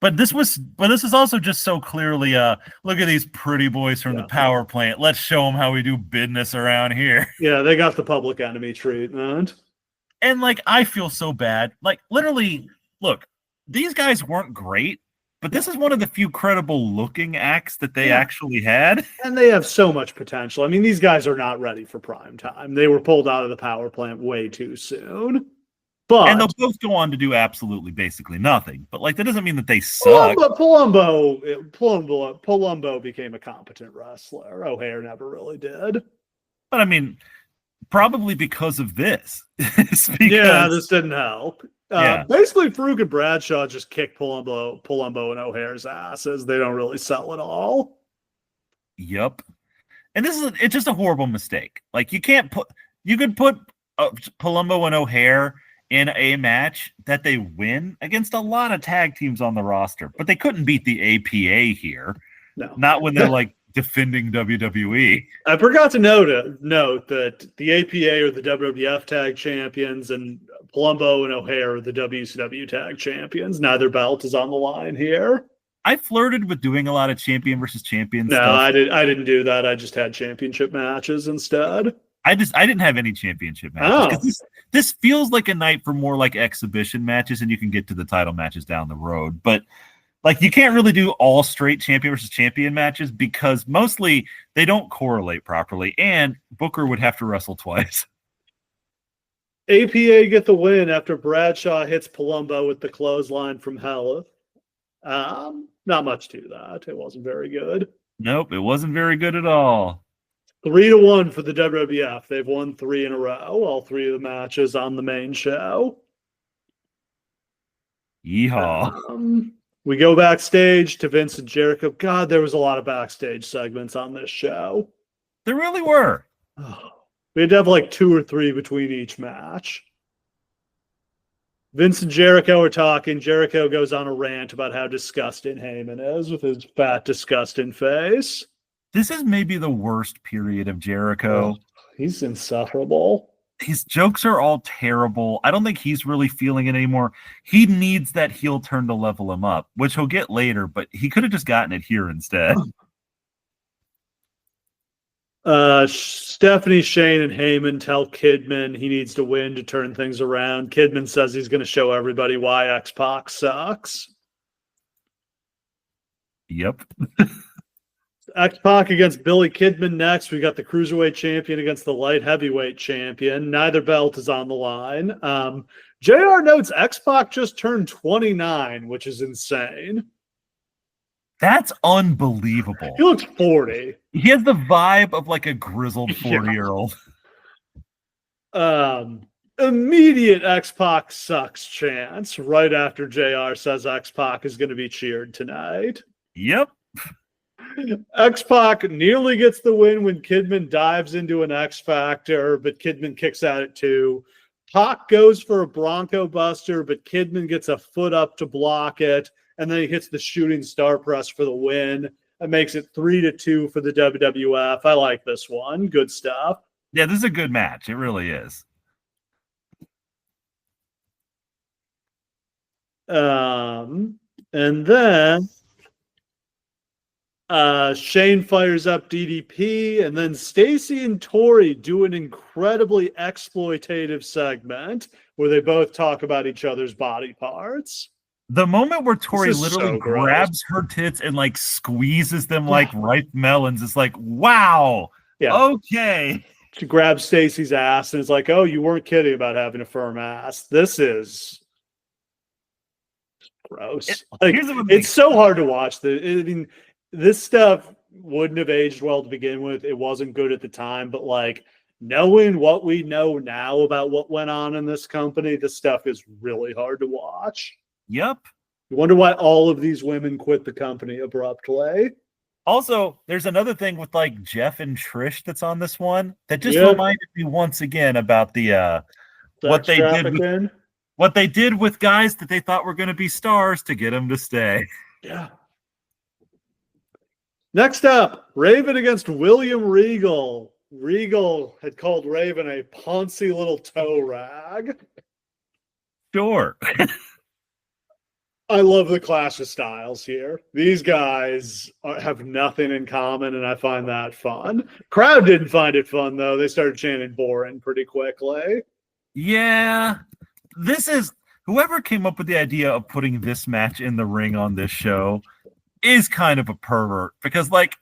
S2: But this is also just so clearly look at these pretty boys from the power plant. Let's show them how we do business around here.
S1: Yeah, they got the public enemy treatment.
S2: And like, I feel so bad. Like, literally, look, these guys weren't great, but this is one of the few credible looking acts that they actually had.
S1: And they have so much potential. I mean, these guys are not ready for prime time. They were pulled out of the power plant way too soon.
S2: And they'll both go on to do absolutely basically nothing. But like, that doesn't mean that they suck.
S1: Palumbo became a competent wrestler. O'Hare never really did.
S2: But I mean, probably because of this.
S1: This didn't help. Basically, Farouk and Bradshaw just kicked Palumbo and O'Hare's asses. They don't really sell it all.
S2: Yep. And it's just a horrible mistake. Like, you could put Palumbo and O'Hare in a match that they win against a lot of tag teams on the roster, but they couldn't beat the APA here. No. Not when they're like defending WWE.
S1: I forgot to note that the APA are the WWF tag champions and Palumbo and O'Hare are the WCW tag champions. Neither belt is on the line here.
S2: I flirted with doing a lot of champion versus champion stuff.
S1: No, I didn't do that. I just had championship matches instead.
S2: I didn't have any championship matches. This feels like a night for more like exhibition matches, and you can get to the title matches down the road. But like, you can't really do all straight champion versus champion matches because mostly they don't correlate properly, and Booker would have to wrestle twice.
S1: APA get the win after Bradshaw hits Palumbo with the clothesline from hell. Not much to that. It wasn't very good.
S2: Nope, it wasn't very good at all.
S1: 3-1 for the WWF. They've won 3 in a row. All 3 of the matches on the main show.
S2: Yeehaw.
S1: We go backstage to Vince and Jericho. God, there was a lot of backstage segments on this show.
S2: There really were.
S1: We had to have like 2 or 3 between each match. Vince and Jericho are talking. Jericho goes on a rant about how disgusting Heyman is with his fat, disgusting face.
S2: This is maybe the worst period of Jericho.
S1: Oh, he's insufferable.
S2: His jokes are all terrible. I don't think he's really feeling it anymore. He needs that heel turn to level him up, which he'll get later, but he could have just gotten it here instead.
S1: Stephanie, Shane, and Heyman tell Kidman he needs to win to turn things around. Kidman says he's going to show everybody why X-Pac sucks.
S2: Yep.
S1: X-Pac against Billy Kidman next. We got the Cruiserweight champion against the Light Heavyweight champion. Neither belt is on the line. JR notes X-Pac just turned 29, which is insane.
S2: That's unbelievable.
S1: He looks 40.
S2: He has the vibe of like a grizzled 40-year-old.
S1: Immediate X-Pac sucks chance right after JR says X-Pac is going to be cheered tonight.
S2: Yep.
S1: X-Pac nearly gets the win when Kidman dives into an X-Factor, but Kidman kicks out at 2. Pac goes for a Bronco Buster, but Kidman gets a foot up to block it, and then he hits the shooting star press for the win. It makes it 3-2 for the WWF. I like this one. Good stuff.
S2: Yeah, this is a good match. It really is.
S1: And then Shane fires up DDP, and then Stacy and Tori do an incredibly exploitative segment where they both talk about each other's body parts.
S2: The moment where Tori literally
S1: so
S2: grabs her tits and like squeezes them like ripe melons is like, wow. Yeah. Okay.
S1: She grabs Stacy's ass and is like, oh, you weren't kidding about having a firm ass. This is gross. It's so hard to watch. This stuff wouldn't have aged well to begin with. It wasn't good at the time, but like knowing what we know now about what went on in this company, this stuff is really hard to watch.
S2: Yep.
S1: You wonder why all of these women quit the company abruptly.
S2: Also, there's another thing with like Jeff and Trish that's on this one that just reminded me once again about the what they did with guys that they thought were going to be stars to get them to stay.
S1: Yeah. Next up, Raven against William Regal. Regal had called Raven a poncy little toe rag.
S2: Sure.
S1: I love the clash of styles here. These guys have nothing in common, and I find that fun. Crowd didn't find it fun, though. They started chanting boring pretty quickly.
S2: Yeah. This is whoever came up with the idea of putting this match in the ring on this show is kind of a pervert, because like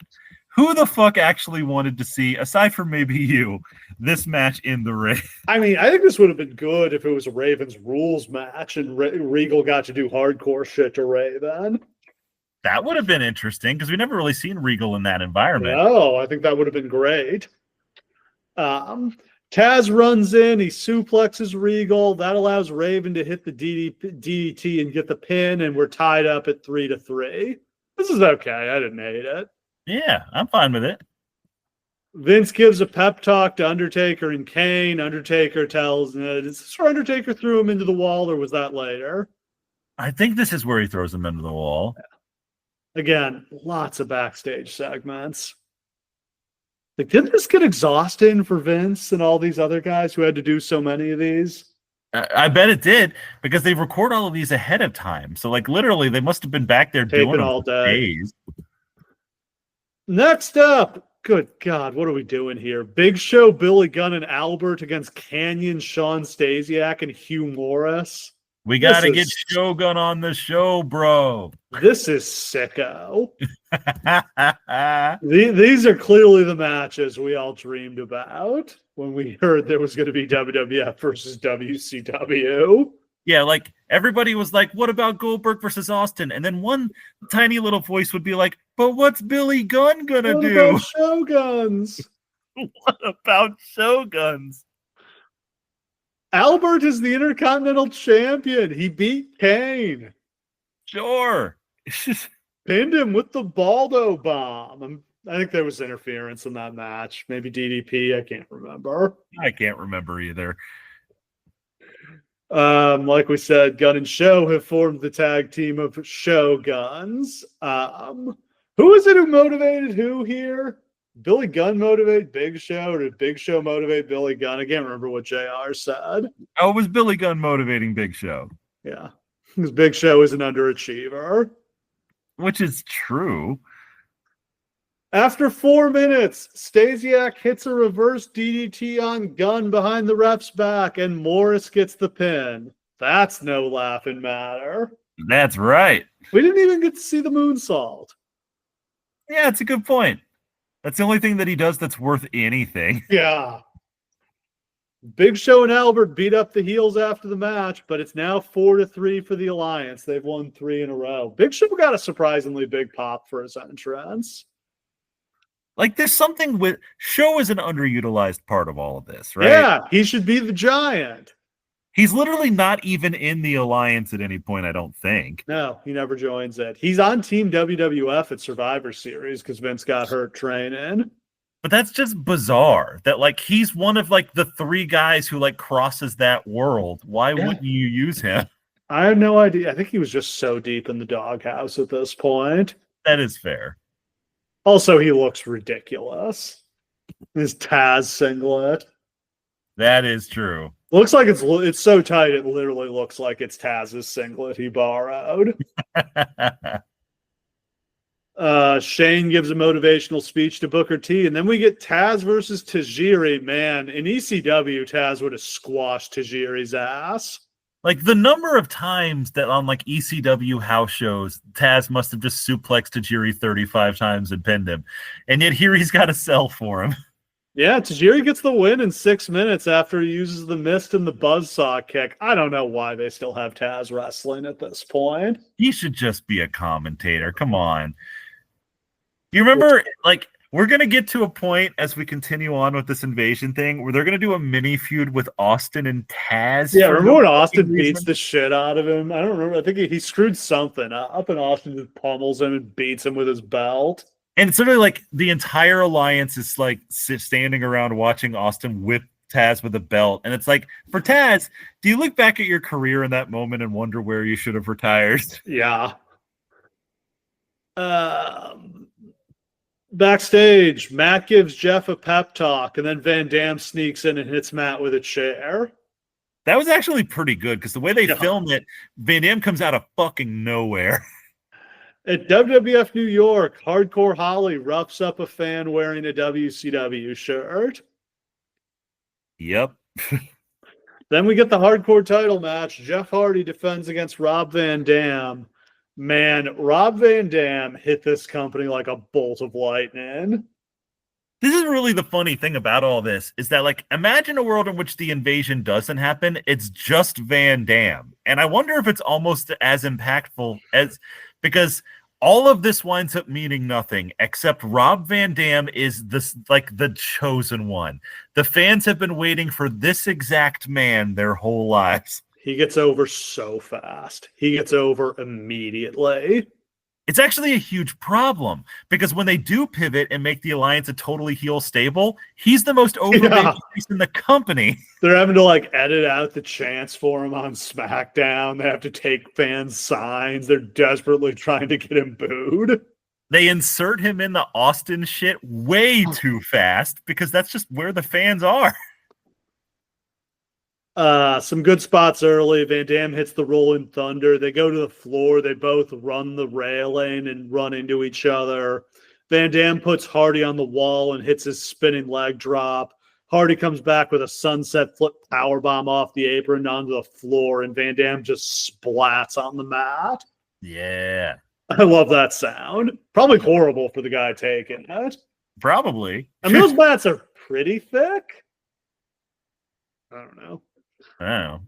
S2: who the fuck actually wanted to see, aside from maybe you, this match in the ring?
S1: I mean, I think this would have been good if it was a Ravens rules match and Regal got to do hardcore shit to Raven.
S2: That would have been interesting because we never really seen Regal in that environment.
S1: No, I think that would have been great. Taz runs in, he suplexes Regal. That allows Raven to hit the DDT and get the pin, and we're tied up at 3-3. This is okay. I didn't hate it.
S2: Yeah, I'm fine with it.
S1: Vince gives a pep talk to Undertaker and Kane. Undertaker tells, is this where Undertaker threw him into the wall, or was that later?
S2: I think this is where he throws him into the wall.
S1: Again, lots of backstage segments. Like, didn't this get exhausting for Vince and all these other guys who had to do so many of these?
S2: I bet it did, because they record all of these ahead of time. So, like, literally, they must have been back there
S1: taping
S2: doing
S1: all day.
S2: Days.
S1: Next up, good God, what are we doing here? Big Show, Billy Gunn, and Albert against Canyon, Sean Stasiak, and Hugh Morris.
S2: We got to get Shogun on the show, bro.
S1: This is sicko. These are clearly the matches we all dreamed about when we heard there was going to be WWF versus WCW.
S2: Yeah, like everybody was like, what about Goldberg versus Austin? And then one tiny little voice would be like, but what's Billy Gunn going to do?
S1: What about Shoguns?
S2: What about Shoguns?
S1: Albert is the Intercontinental Champion. He beat Kane.
S2: Sure.
S1: Pinned him with the Baldo bomb. I think there was interference in that match. Maybe DDP. I can't remember.
S2: I can't remember either.
S1: Like we said, Gunn and Show have formed the tag team of Shoguns. Who is it who motivated who here? Billy Gunn motivate Big Show, or did Big Show motivate Billy Gunn? I can't remember what JR said.
S2: Oh, it was Billy Gunn motivating Big Show.
S1: Yeah, because Big Show is an underachiever.
S2: Which is true.
S1: After 4 minutes, Stasiak hits a reverse DDT on Gunn behind the ref's back, and Morris gets the pin. That's no laughing matter.
S2: That's right.
S1: We didn't even get to see the moonsault.
S2: Yeah, it's a good point. That's the only thing that he does that's worth anything.
S1: Yeah. Big Show and Albert beat up the heels after the match, but it's now 4-3 for the Alliance. They've won 3 in a row. Big Show got a surprisingly big pop for his entrance.
S2: Like, there's something with Show is an underutilized part of all of this, right?
S1: Yeah, he should be the giant.
S2: He's literally not even in the Alliance at any point, I don't think.
S1: No, he never joins it. He's on Team WWF at Survivor Series because Vince got hurt training.
S2: But that's just bizarre that, like, he's one of, like, the 3 guys who, like, crosses that world. Why wouldn't you use him?
S1: I have no idea. I think he was just so deep in the doghouse at this point.
S2: That is fair.
S1: Also, he looks ridiculous. His Taz singlet.
S2: That is true.
S1: Looks like it's so tight it literally looks like it's Taz's singlet he borrowed. Shane gives a motivational speech to Booker T, and then we get Taz versus Tajiri. Man, in ECW, Taz would have squashed Tajiri's ass.
S2: Like, the number of times that on, like, ECW house shows, Taz must have just suplexed Tajiri 35 times and pinned him. And yet here he's got a sell for him.
S1: Yeah, Tajiri gets the win in 6 minutes after he uses the mist and the buzzsaw kick. I don't know why they still have Taz wrestling at this point.
S2: He should just be a commentator. Come on. You remember, like, we're going to get to a point as we continue on with this invasion thing where they're going to do a mini feud with Austin and Taz.
S1: Yeah, remember when Austin beats the shit out of him? I don't remember. I think he screwed something up, and Austin just pummels him and beats him with his belt.
S2: And it's sort of like the entire Alliance is like standing around watching Austin whip Taz with a belt. And it's like, for Taz, do you look back at your career in that moment and wonder where you should have retired?
S1: Yeah. Backstage, Matt gives Jeff a pep talk, and then Van Dam sneaks in and hits Matt with a chair.
S2: That was actually pretty good because the way they filmed it, Van Dam comes out of fucking nowhere.
S1: At WWF New York, Hardcore Holly roughs up a fan wearing a WCW shirt.
S2: Yep.
S1: Then we get the hardcore title match. Jeff Hardy defends against Rob Van Dam. Man, Rob Van Dam hit this company like a bolt of lightning.
S2: This is really the funny thing about all this is that, like, imagine a world in which the invasion doesn't happen. It's just Van Dam. And I wonder if it's almost as impactful as, because all of this winds up meaning nothing except Rob Van Dam is this, like, the chosen one. The fans have been waiting for this exact man their whole lives.
S1: He gets over so fast. He gets over immediately.
S2: It's actually a huge problem because when they do pivot and make the Alliance a totally heel stable, he's the most overrated piece in the company.
S1: They're having to, like, edit out the chants for him on SmackDown. They have to take fans' signs. They're desperately trying to get him booed.
S2: They insert him in the Austin shit way too fast because that's just where the fans are.
S1: Some good spots early. Van Dam hits the Rolling Thunder. They go to the floor. They both run the railing and run into each other. Van Dam puts Hardy on the wall and hits his spinning leg drop. Hardy comes back with a sunset flip powerbomb off the apron onto the floor, and Van Dam just splats on the mat.
S2: Yeah.
S1: I love that sound. Probably horrible for the guy taking it.
S2: Probably.
S1: I mean, those mats are pretty thick. I don't know.
S2: Oh.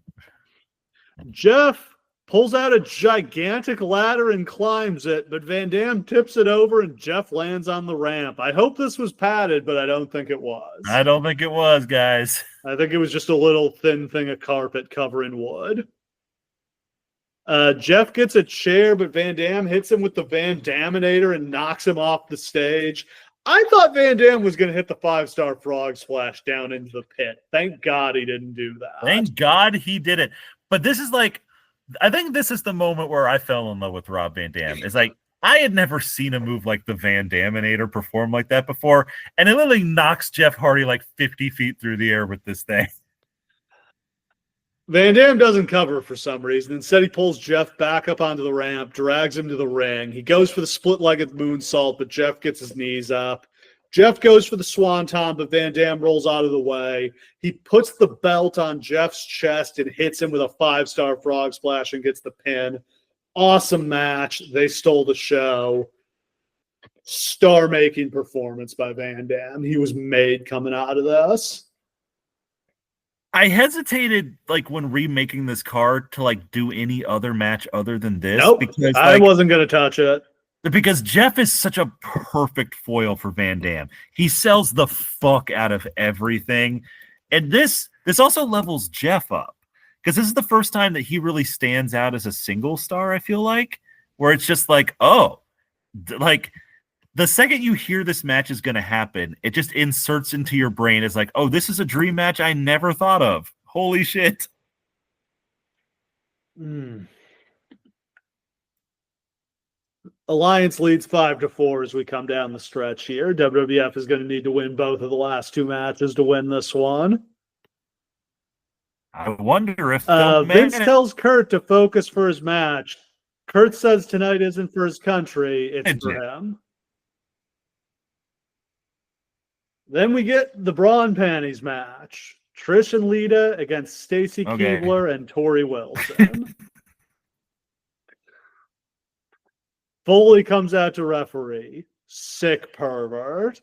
S1: Jeff pulls out a gigantic ladder and climbs it, but Van Dam tips it over and Jeff lands on the ramp. I hope this was padded, but I don't think it was.
S2: I don't think it was, guys.
S1: I think it was just a little thin thing of carpet covering wood. Jeff gets a chair, but Van Dam hits him with the Van Daminator and knocks him off the stage. I thought Van Dam was going to hit the 5-star frog splash down into the pit. Thank God he didn't do that.
S2: Thank God he did it. But this is like, I think this is the moment where I fell in love with Rob Van Dam. It's like, I had never seen a move like the Van Daminator perform like that before. And it literally knocks Jeff Hardy like 50 feet through the air with this thing.
S1: Van Dam doesn't cover for some reason. Instead, he pulls Jeff back up onto the ramp, drags him to the ring. He goes for the split-legged moonsault, but Jeff gets his knees up. Jeff goes for the swanton, but Van Dam rolls out of the way. He puts the belt on Jeff's chest and hits him with a 5-star frog splash and gets the pin. Awesome match. They stole the show. Star-making performance by Van Dam. He was made coming out of this.
S2: I hesitated, like, when remaking this card to, like, do any other match other than this.
S1: Nope,
S2: because
S1: I wasn't going to touch it.
S2: Because Jeff is such a perfect foil for Van Dam. He sells the fuck out of everything. And this also levels Jeff up. Because this is the first time that he really stands out as a single star, I feel like. Where it's just like, oh, like, the second you hear this match is going to happen, it just inserts into your brain as like, oh, this is a dream match I never thought of. Holy shit.
S1: Alliance leads 5-4 as we come down the stretch here. WWF is going to need to win both of the last 2 matches to win this one.
S2: I wonder if
S1: Vince tells Kurt to focus for his match. Kurt says tonight isn't for his country, it's for him. Then we get the Bra and Panties match. Trish and Lita against Stacy Keibler and Tori Wilson. Foley comes out to referee. Sick pervert.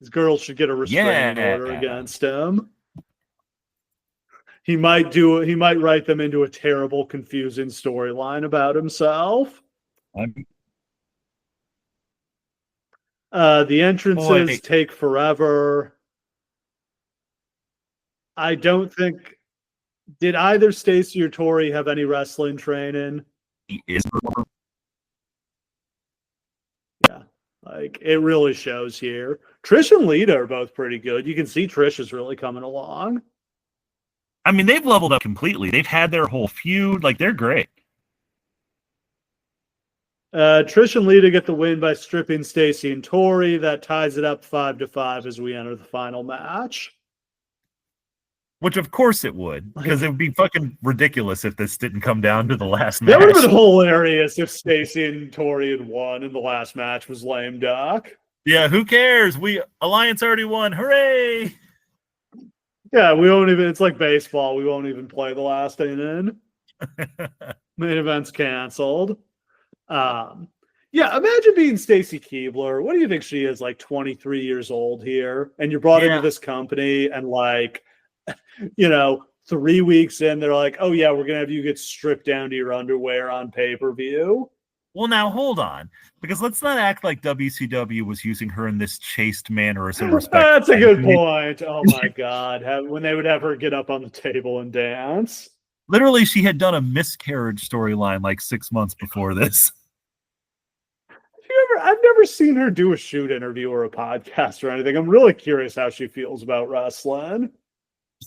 S1: These girls should get a restraining order against him. He might write them into a terrible, confusing storyline about himself. The entrances take forever. I don't think... Did either Stacy or Tori have any wrestling training?
S2: He is.
S1: Yeah, like, it really shows here. Trish and Lita are both pretty good. You can see Trish is really coming along.
S2: I mean, they've leveled up completely. They've had their whole feud. Like, they're great.
S1: Trish and Lita get the win by stripping Stacy and Tori. That ties it up 5-5 as we enter the final match.
S2: Which, of course, it would, because it would be fucking ridiculous if this didn't come down to the last match.
S1: That would have been hilarious if Stacy and Tori had won and the last match was lame duck.
S2: Yeah, who cares? Alliance already won. Hooray!
S1: Yeah, we won't even. It's like baseball. We won't even play the last inning. Main event's canceled. Yeah, imagine being Stacy Keibler. What do you think she is, like 23 years old here? And you're brought into this company and, like, 3 weeks in, they're like, oh, yeah, we're going to have you get stripped down to your underwear on pay-per-view.
S2: Well, now, hold on. Because let's not act like WCW was using her in this chaste manner as a respect.
S1: That's a good point. Oh, my God. When they would have her get up on the table and dance.
S2: Literally, she had done a miscarriage storyline like 6 months before this.
S1: I've never seen her do a shoot interview or a podcast or anything. I'm really curious how she feels about wrestling.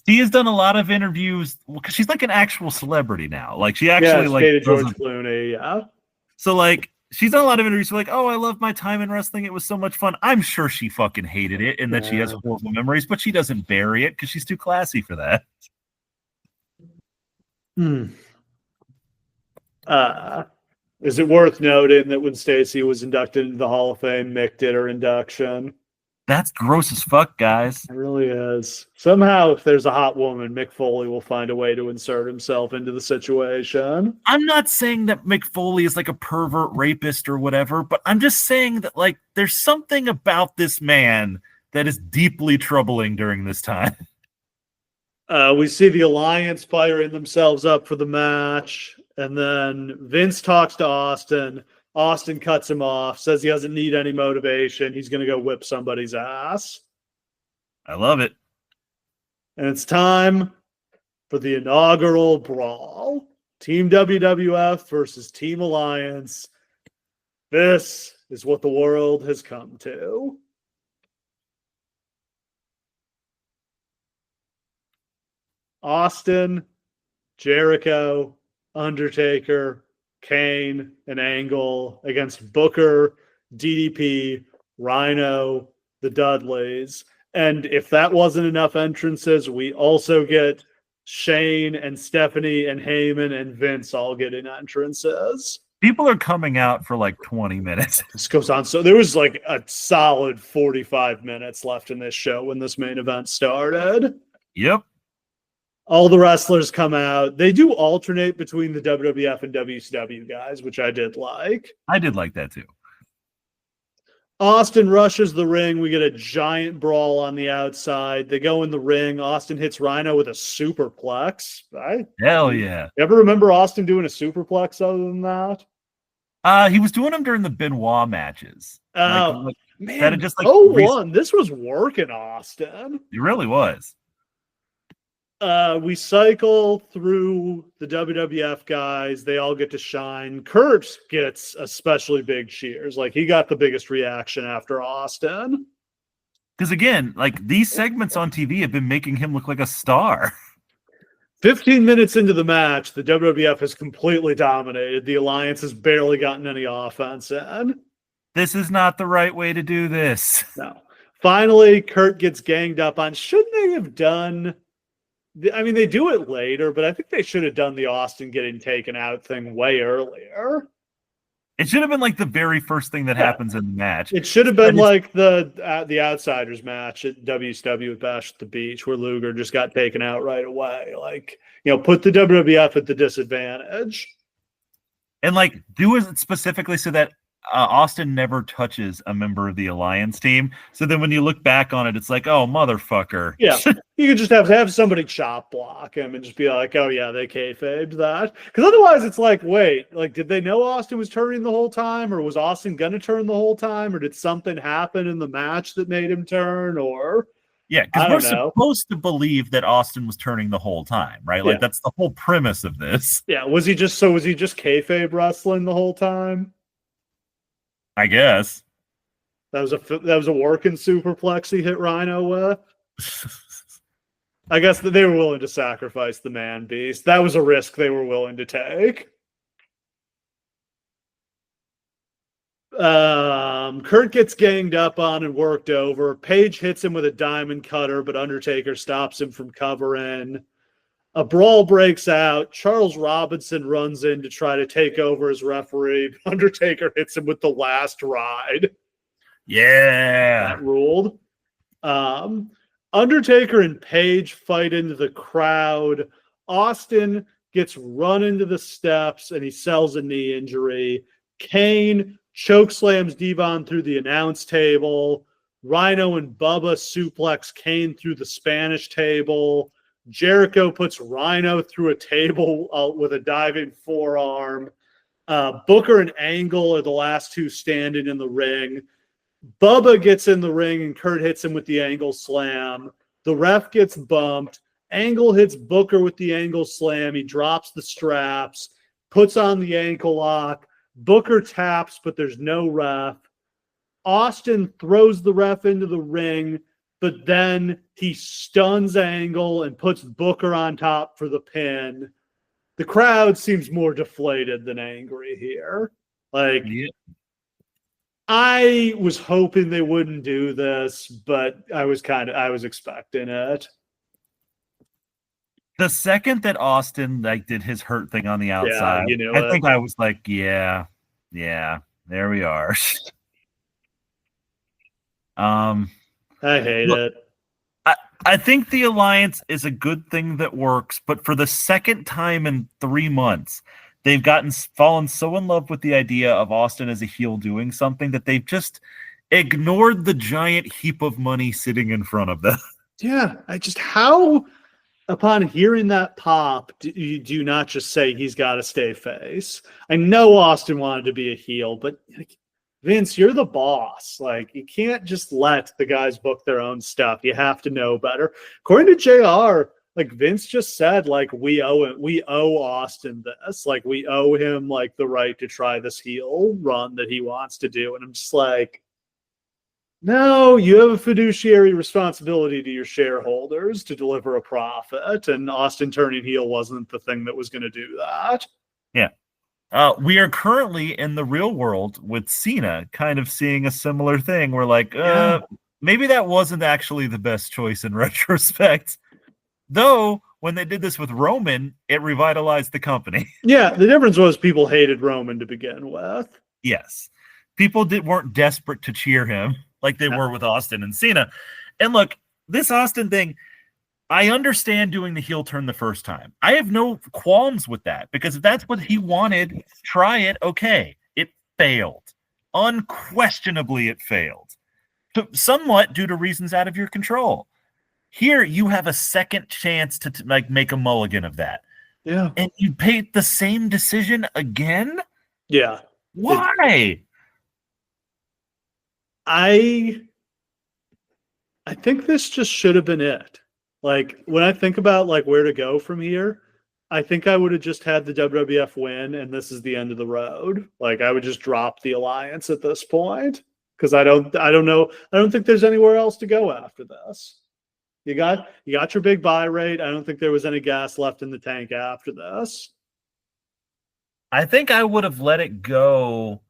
S2: She has done a lot of interviews because she's like an actual celebrity now. Like, she actually
S1: dated George Clooney. Yeah.
S2: So, like, she's done a lot of interviews like, oh, I love my time in wrestling. It was so much fun. I'm sure she fucking hated it and that she has horrible memories, but she doesn't bury it because she's too classy for that.
S1: Is it worth noting that when Stacy was inducted into the Hall of Fame, Mick did her induction?
S2: That's gross as fuck, guys.
S1: It really is. Somehow, if there's a hot woman, Mick Foley will find a way to insert himself into the situation.
S2: I'm not saying that Mick Foley is like a pervert rapist or whatever, but I'm just saying that, like, there's something about this man that is deeply troubling during this time.
S1: We see the Alliance firing themselves up for the match. And then Vince talks to Austin. Austin cuts him off, says he doesn't need any motivation. He's going to go whip somebody's ass.
S2: I love it.
S1: And it's time for the inaugural brawl. Team WWF versus Team Alliance. This is what the world has come to. Austin Jericho, Undertaker, Kane, and Angle against Booker, DDP, Rhino, the Dudleys. And if that wasn't enough entrances, we also get Shane and Stephanie and Heyman and Vince all getting entrances.
S2: People are coming out for like 20 minutes.
S1: This goes on. So there was like a solid 45 minutes left in this show when this main event started.
S2: Yep.
S1: All the wrestlers come out. They do alternate between the WWF and WCW guys, which I did like.
S2: I did like that too.
S1: Austin rushes the ring. We get a giant brawl on the outside. They go in the ring. Austin hits Rhino with a superplex.
S2: Hell yeah.
S1: You ever remember Austin doing a superplex other than that?
S2: He was doing them during the Benoit matches.
S1: Oh, man.
S2: Just like
S1: this was working, Austin.
S2: It really was.
S1: We cycle through the WWF guys. They all get to shine. Kurt gets especially big cheers. Like, he got the biggest reaction after Austin.
S2: Because again, like, these segments on TV have been making him look like a star.
S1: 15 minutes into the match, the WWF has completely dominated. The Alliance has barely gotten any offense in.
S2: This is not the right way to do this.
S1: No. Finally, Kurt gets ganged up on. Shouldn't they have done... I mean, they do it later, but I think they should have done the Austin getting taken out thing way earlier.
S2: It should have been like the very first thing that happens in the match.
S1: It should have been like the Outsiders match at WCW with Bash at the Beach, where Luger just got taken out right away. Like, put the WWF at the disadvantage.
S2: And like, do it specifically so that Austin never touches a member of the Alliance team. So then when you look back on it, it's like, oh, motherfucker.
S1: Yeah. You could just have somebody chop block him and just be like, oh, yeah, they kayfabed that. Because otherwise it's like, wait, like, did they know Austin was turning the whole time? Or was Austin going to turn the whole time? Or did something happen in the match that made him turn? Or...
S2: Yeah, because we're supposed to believe that Austin was turning the whole time, right? Like, that's the whole premise of this.
S1: Yeah. Was he just kayfabe wrestling the whole time?
S2: I guess
S1: that was a working superplex he hit Rhino with. I guess that they were willing to sacrifice the man beast. That was a risk they were willing to take. Kurt gets ganged up on and worked over. Page hits him with a diamond cutter, but Undertaker stops him from covering. A brawl breaks out. Charles Robinson runs in to try to take over as referee. Undertaker hits him with the last ride.
S2: Yeah.
S1: That ruled. Undertaker and Page fight into the crowd. Austin gets run into the steps and he sells a knee injury. Kane chokeslams Devon through the announce table. Rhino and Bubba suplex Kane through the Spanish table. Jericho puts Rhino through a table with a diving forearm. Booker and Angle are the last two standing in the ring. Bubba gets in the ring and Kurt hits him with the Angle slam. The ref gets bumped. Angle hits Booker with the Angle slam. He drops the straps, puts on the ankle lock. Booker taps, but there's no ref. Austin throws the ref into the ring, but then he stuns Angle and puts Booker on top for the pin. The crowd seems more deflated than angry here. Like, I was hoping they wouldn't do this, but I was expecting it.
S2: The second that Austin did his hurt thing on the outside, I think I was like, yeah, there we are.
S1: I hate it.
S2: I think the Alliance is a good thing that works, but for the second time in 3 months, they've fallen so in love with the idea of Austin as a heel doing something that they've just ignored the giant heap of money sitting in front of them.
S1: Yeah, how, upon hearing that pop, do you not just say he's got to stay face? I know Austin wanted to be a heel, but Vince, you're the boss. Like, you can't just let the guys book their own stuff. You have to know better. According to JR, like, Vince just said, like, we owe Austin this. Like, we owe him, like, the right to try this heel run that he wants to do. And I'm just like, No, you have a fiduciary responsibility to your shareholders to deliver a profit, and Austin turning heel wasn't the thing that was going to do that.
S2: Yeah. We are currently in the real world with Cena kind of seeing a similar thing. We're like, maybe that wasn't actually the best choice in retrospect. Though, when they did this with Roman, it revitalized the company.
S1: Yeah, the difference was people hated Roman to begin with.
S2: Yes. People weren't desperate to cheer him like they were with Austin and Cena. And look, this Austin thing, I understand doing the heel turn the first time. I have no qualms with that, because if that's what he wanted, try it. Okay. It failed. Unquestionably, it failed. Somewhat due to reasons out of your control. Here, you have a second chance to like make a mulligan of that.
S1: Yeah.
S2: And you paid the same decision again?
S1: Yeah.
S2: Why?
S1: I think this just should have been it. Like, when I think about like where to go from here, I think I would have just had the WWF win, and this is the end of the road. Like, I would just drop the alliance at this point, because I don't know. I don't think there's anywhere else to go after this. You got your big buy rate. I don't think there was any gas left in the tank after this.
S2: I think I would have let it go.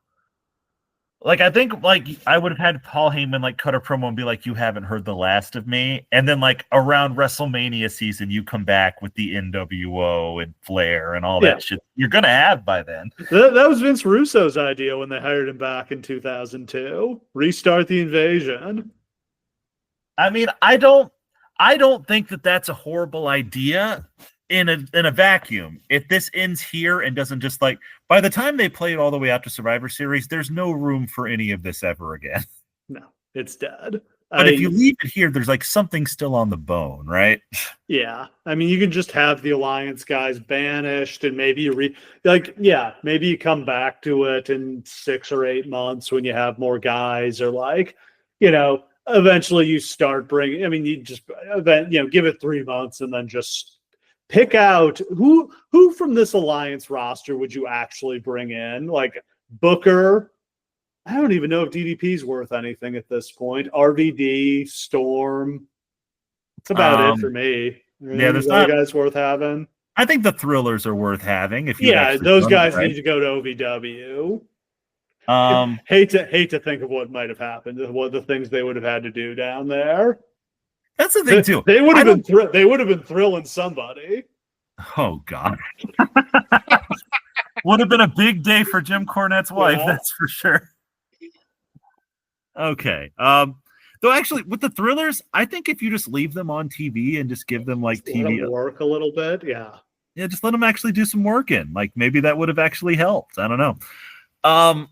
S2: Like, I think like I would have had Paul Heyman like cut a promo and be like, "You haven't heard the last of me," and then like around WrestleMania season, you come back with the NWO and Flair and all that shit you're gonna have by then.
S1: That was Vince Russo's idea when they hired him back in 2002. Restart the invasion.
S2: I mean, I don't think that that's a horrible idea in a vacuum. If this ends here and doesn't just like, by the time they play it all the way out to Survivor Series, there's no room for any of this ever again.
S1: No, it's dead.
S2: But if you leave it here, there's like something still on the bone, right?
S1: Yeah. I mean, you can just have the Alliance guys banished, and maybe maybe you come back to it in 6 or 8 months when you have more guys, or like, eventually you start bringing, I mean, you just, give it 3 months and then just pick out who from this Alliance roster would you actually bring in? Like Booker. I don't even know if DDP's worth anything at this point. RVD, Storm. That's about it for me.
S2: Yeah, there's
S1: other guys worth having.
S2: I think the Thrillers are worth having.
S1: Those guys need to go to OVW. Hate to think of what might have happened, what the things they would have had to do down there.
S2: That's the thing too.
S1: They would have been thrilling somebody.
S2: Oh God. Would have been a big day for Jim Cornette's wife, that's for sure. Okay. Though actually with the Thrillers, I think if you just leave them on TV and just give them like
S1: just TV work a little bit, yeah,
S2: just let them actually do some work in. Like maybe that would have actually helped. I don't know.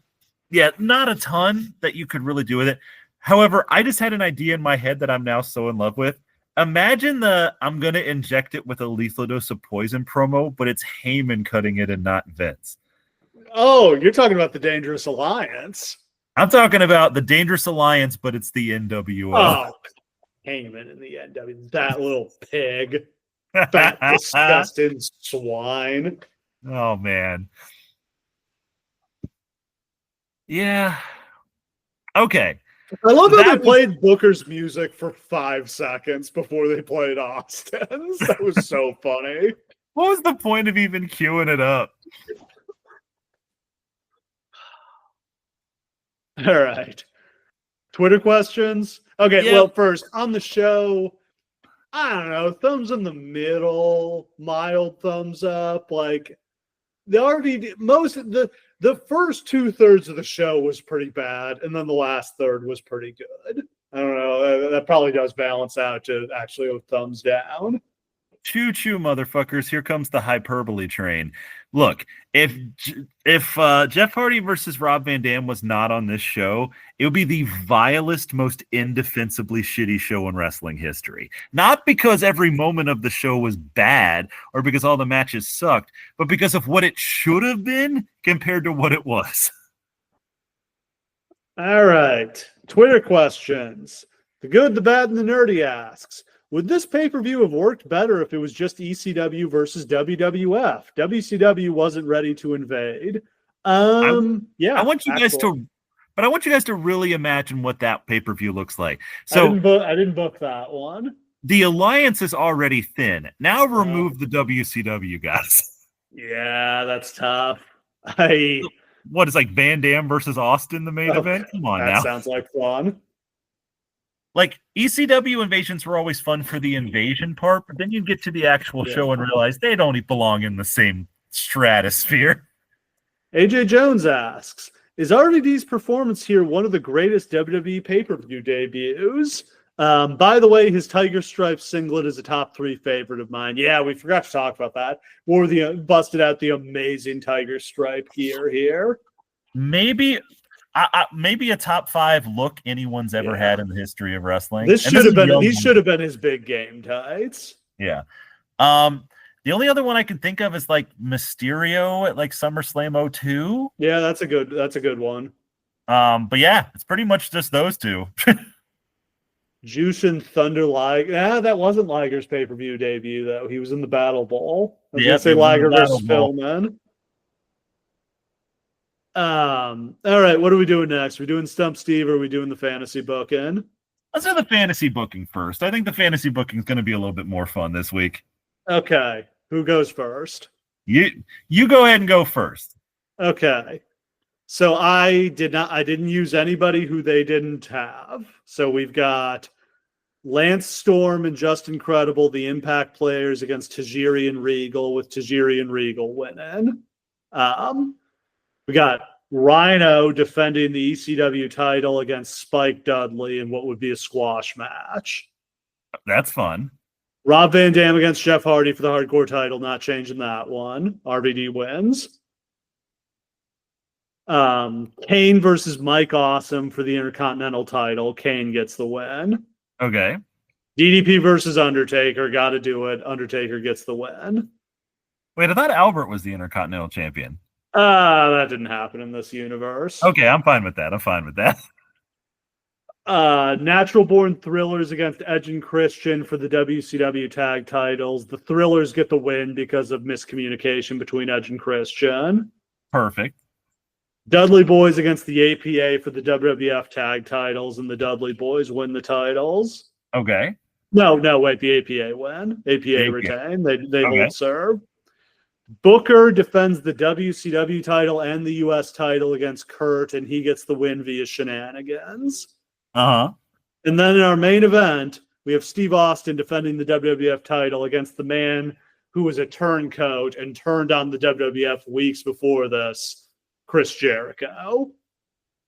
S2: Yeah, not a ton that you could really do with it. However, I just had an idea in my head that I'm now so in love with. Imagine I'm going to inject it with a lethal dose of poison promo, but it's Heyman cutting it and not Vince.
S1: Oh, you're talking about the Dangerous Alliance.
S2: I'm talking about the Dangerous Alliance, but it's the NWO.
S1: Oh, Heyman in the NWO. That little pig. Fat, disgusting swine.
S2: Oh, man. Yeah. Okay.
S1: I love how they played Booker's music for 5 seconds before they played Austin's. That was so funny.
S2: What was the point of even queuing it up?
S1: All right. Twitter questions? Okay, Well, first, on the show, I don't know, thumbs in the middle, mild thumbs up. Like, the first 2/3 of the show was pretty bad, and then the last third was pretty good. I don't know. That probably does balance out to actually a thumbs down.
S2: Choo-choo, motherfuckers. Here comes the hyperbole train. Look, if Jeff Hardy versus Rob Van Dam was not on this show, it would be the vilest, most indefensibly shitty show in wrestling history. Not because every moment of the show was bad or because all the matches sucked, but because of what it should have been compared to what it was.
S1: All right. Twitter questions. The good, the bad, and the nerdy asks, would this pay-per-view have worked better if it was just ECW versus WWF? WCW wasn't ready to invade.
S2: I want you guys But I want you guys to really imagine what that pay-per-view looks like.
S1: I
S2: So
S1: didn't book that one.
S2: the alliance is already thin. Now remove the WCW guys.
S1: Yeah, that's tough.
S2: What is like Van Dam versus Austin the main event? Come on
S1: that
S2: now.
S1: sounds like fun.
S2: Like ECW invasions were always fun for the invasion part, but then you get to the actual show and realize they don't belong in the same stratosphere.
S1: AJ Jones asks, is RVD's performance here one of the greatest WWE pay-per-view debuts? By the way, his Tiger Stripes singlet is a top 3 favorite of mine. Yeah, we forgot to talk about that. Wore busted out the amazing Tiger Stripe gear here.
S2: Maybe a top 5 look anyone's ever had in the history of wrestling.
S1: These should have been his big game tights.
S2: Yeah. The only other one I can think of is like Mysterio at like SummerSlam 02.
S1: Yeah, that's a good one.
S2: But yeah, it's pretty much just those two.
S1: Juice and Thunder Liger. That wasn't Liger's pay-per-view debut, though. He was in the Battle Bowl. I was going to say Liger versus Pillman. All right, what are we doing next? We're doing Stump Steve, or are we doing the fantasy booking?
S2: Let's do the fantasy booking first. I think the fantasy booking is going to be a little bit more fun this week.
S1: Okay, who goes first?
S2: You go ahead and go first.
S1: Okay. So I didn't use anybody who they didn't have. So we've got Lance Storm and Justin Credible, the Impact players, against Tajiri and Regal, with Tajiri and Regal winning. We got Rhino defending the ECW title against Spike Dudley in what would be a squash match.
S2: That's fun.
S1: Rob Van Dam against Jeff Hardy for the hardcore title, not changing that one. RVD wins. Kane versus Mike Awesome for the Intercontinental title. Kane gets the win.
S2: Okay.
S1: DDP versus Undertaker. Got to do it. Undertaker gets the win.
S2: Wait, I thought Albert was the Intercontinental champion.
S1: That didn't happen in this universe.
S2: Okay, I'm fine with that.
S1: Natural Born Thrillers against Edge and Christian for the WCW tag titles. The Thrillers get the win because of miscommunication between Edge and Christian.
S2: Perfect.
S1: Dudley Boys against the APA for the WWF tag titles, and the Dudley Boys win the titles.
S2: Okay.
S1: No, wait, the APA win. APA retain. They hold serve. Booker defends the WCW title and the US title against Kurt, and he gets the win via shenanigans.
S2: Uh-huh.
S1: And then in our main event, we have Steve Austin defending the WWF title against the man who was a turncoat and turned on the WWF weeks before this, Chris Jericho.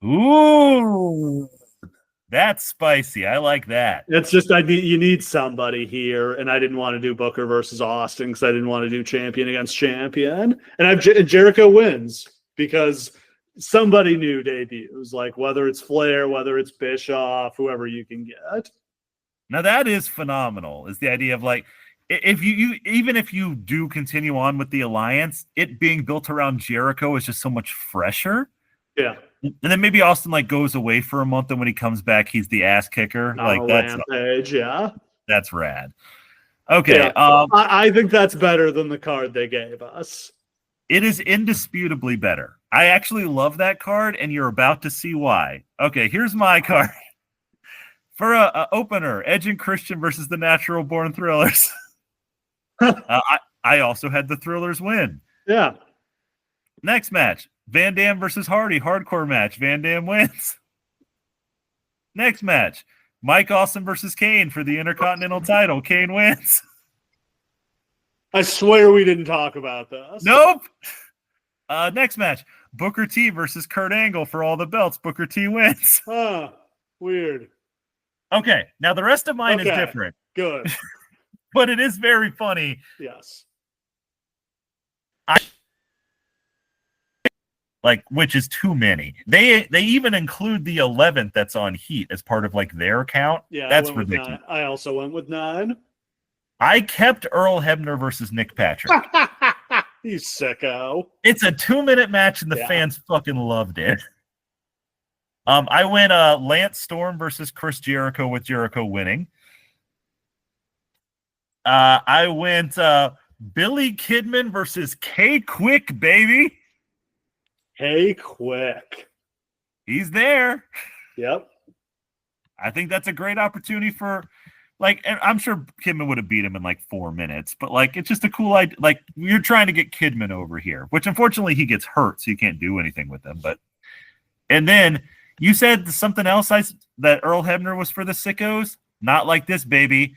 S2: Ooh, that's spicy. I like that.
S1: It's just you need somebody here, and I didn't want to do Booker versus Austin because I didn't want to do champion against champion. And Jericho wins because somebody new debuts, like whether it's Flair, whether it's Bischoff, whoever you can get.
S2: Now that is phenomenal. Is the idea of like, if you even if you do continue on with the alliance, it being built around Jericho is just so much fresher.
S1: Yeah.
S2: And then maybe Austin like goes away for a month, and when he comes back, he's the ass kicker. Like that's
S1: Rampage, yeah.
S2: That's rad. Okay.
S1: Yeah. I think that's better than the card they gave us.
S2: It is indisputably better. I actually love that card, and you're about to see why. Okay, here's my card. For a opener, Edge and Christian versus the Natural Born Thrillers. I also had the Thrillers win.
S1: Yeah.
S2: Next match, Van Dam versus Hardy, hardcore match. Van Dam wins. Next match, Mike Awesome versus Kane for the Intercontinental title. Kane wins.
S1: I swear we didn't talk about this.
S2: Nope. Next match, Booker T versus Kurt Angle for all the belts. Booker T wins.
S1: Weird.
S2: Okay, now the rest of mine is different.
S1: Good.
S2: But it is very funny.
S1: Yes.
S2: Which is too many. They even include the 11th that's on Heat as part of like their count.
S1: Yeah,
S2: that's ridiculous.
S1: I also went with 9.
S2: I kept Earl Hebner versus Nick Patrick.
S1: You sicko.
S2: It's a 2-minute match, and the fans fucking loved it. I went Lance Storm versus Chris Jericho with Jericho winning. I went Billy Kidman versus K-Quick, baby.
S1: K-Quick.
S2: He's there.
S1: Yep.
S2: I think that's a great opportunity for, like, and I'm sure Kidman would have beat him in like 4 minutes, but like, it's just a cool idea. Like, you're trying to get Kidman over here, which unfortunately he gets hurt, so you can't do anything with him. But, and then you said something else that Earl Hebner was for the sickos. Not like this, baby.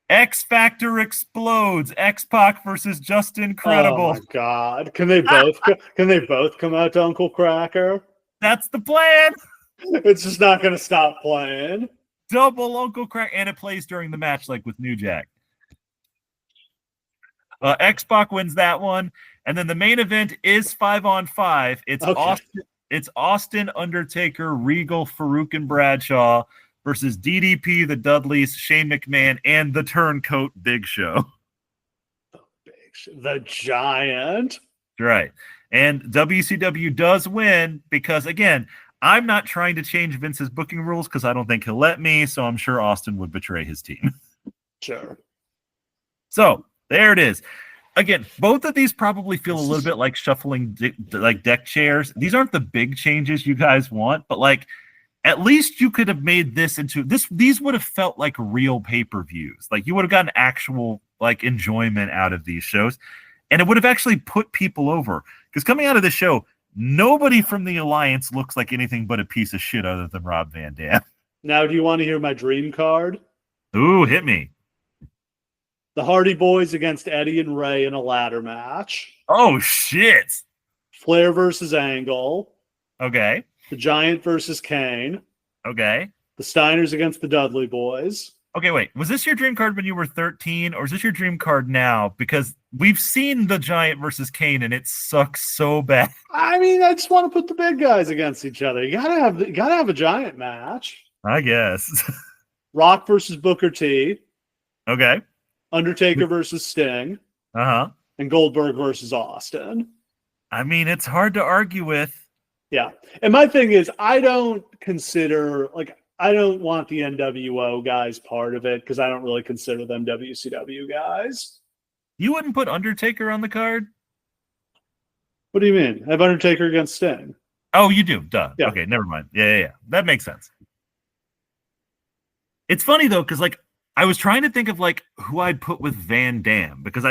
S2: X Factor explodes. X-Pac versus Just Incredible.
S1: Oh my God! Can they both? Can they both come out to Uncle Cracker?
S2: That's the plan.
S1: It's just not going to stop playing.
S2: Double Uncle Crack, and it plays during the match, like with New Jack. X-Pac wins that one, and then the main event is 5-on-5. It's Austin, Undertaker, Regal, Farouk, and Bradshaw versus DDP, the Dudleys, Shane McMahon, and the Turncoat Big Show.
S1: The Giant.
S2: Right. And WCW does win because, again, I'm not trying to change Vince's booking rules because I don't think he'll let me, so I'm sure Austin would betray his team.
S1: Sure.
S2: So, there it is. Again, both of these probably feel a little bit like shuffling like deck chairs. These aren't the big changes you guys want, but like at least you could have made this into this. These would have felt like real pay-per-views. Like you would have gotten actual like enjoyment out of these shows, and it would have actually put people over. Because coming out of this show, nobody from the Alliance looks like anything but a piece of shit other than Rob Van Dam.
S1: Now, do you want to hear my dream card?
S2: Ooh, hit me.
S1: The Hardy Boys against Eddie and Ray in a ladder match.
S2: Oh, shit.
S1: Flair versus Angle.
S2: Okay.
S1: The Giant versus Kane.
S2: Okay.
S1: The Steiners against the Dudley Boys.
S2: Okay, wait. Was this your dream card when you were 13, or is this your dream card now? Because we've seen the Giant versus Kane, and it sucks so bad.
S1: I mean, I just want to put the big guys against each other. You gotta have a Giant match.
S2: I guess.
S1: Rock versus Booker T.
S2: Okay.
S1: Undertaker versus Sting.
S2: Uh-huh.
S1: And Goldberg versus Austin.
S2: I mean, it's hard to argue with.
S1: Yeah. And my thing is, I don't want the NWO guys part of it because I don't really consider them WCW guys.
S2: You wouldn't put Undertaker on the card?
S1: What do you mean? I have Undertaker against Sting.
S2: Oh, you do? Duh.
S1: Yeah.
S2: Okay, never mind. Yeah. That makes sense. It's funny, though, because, like, I was trying to think of, like, who I'd put with Van Dam because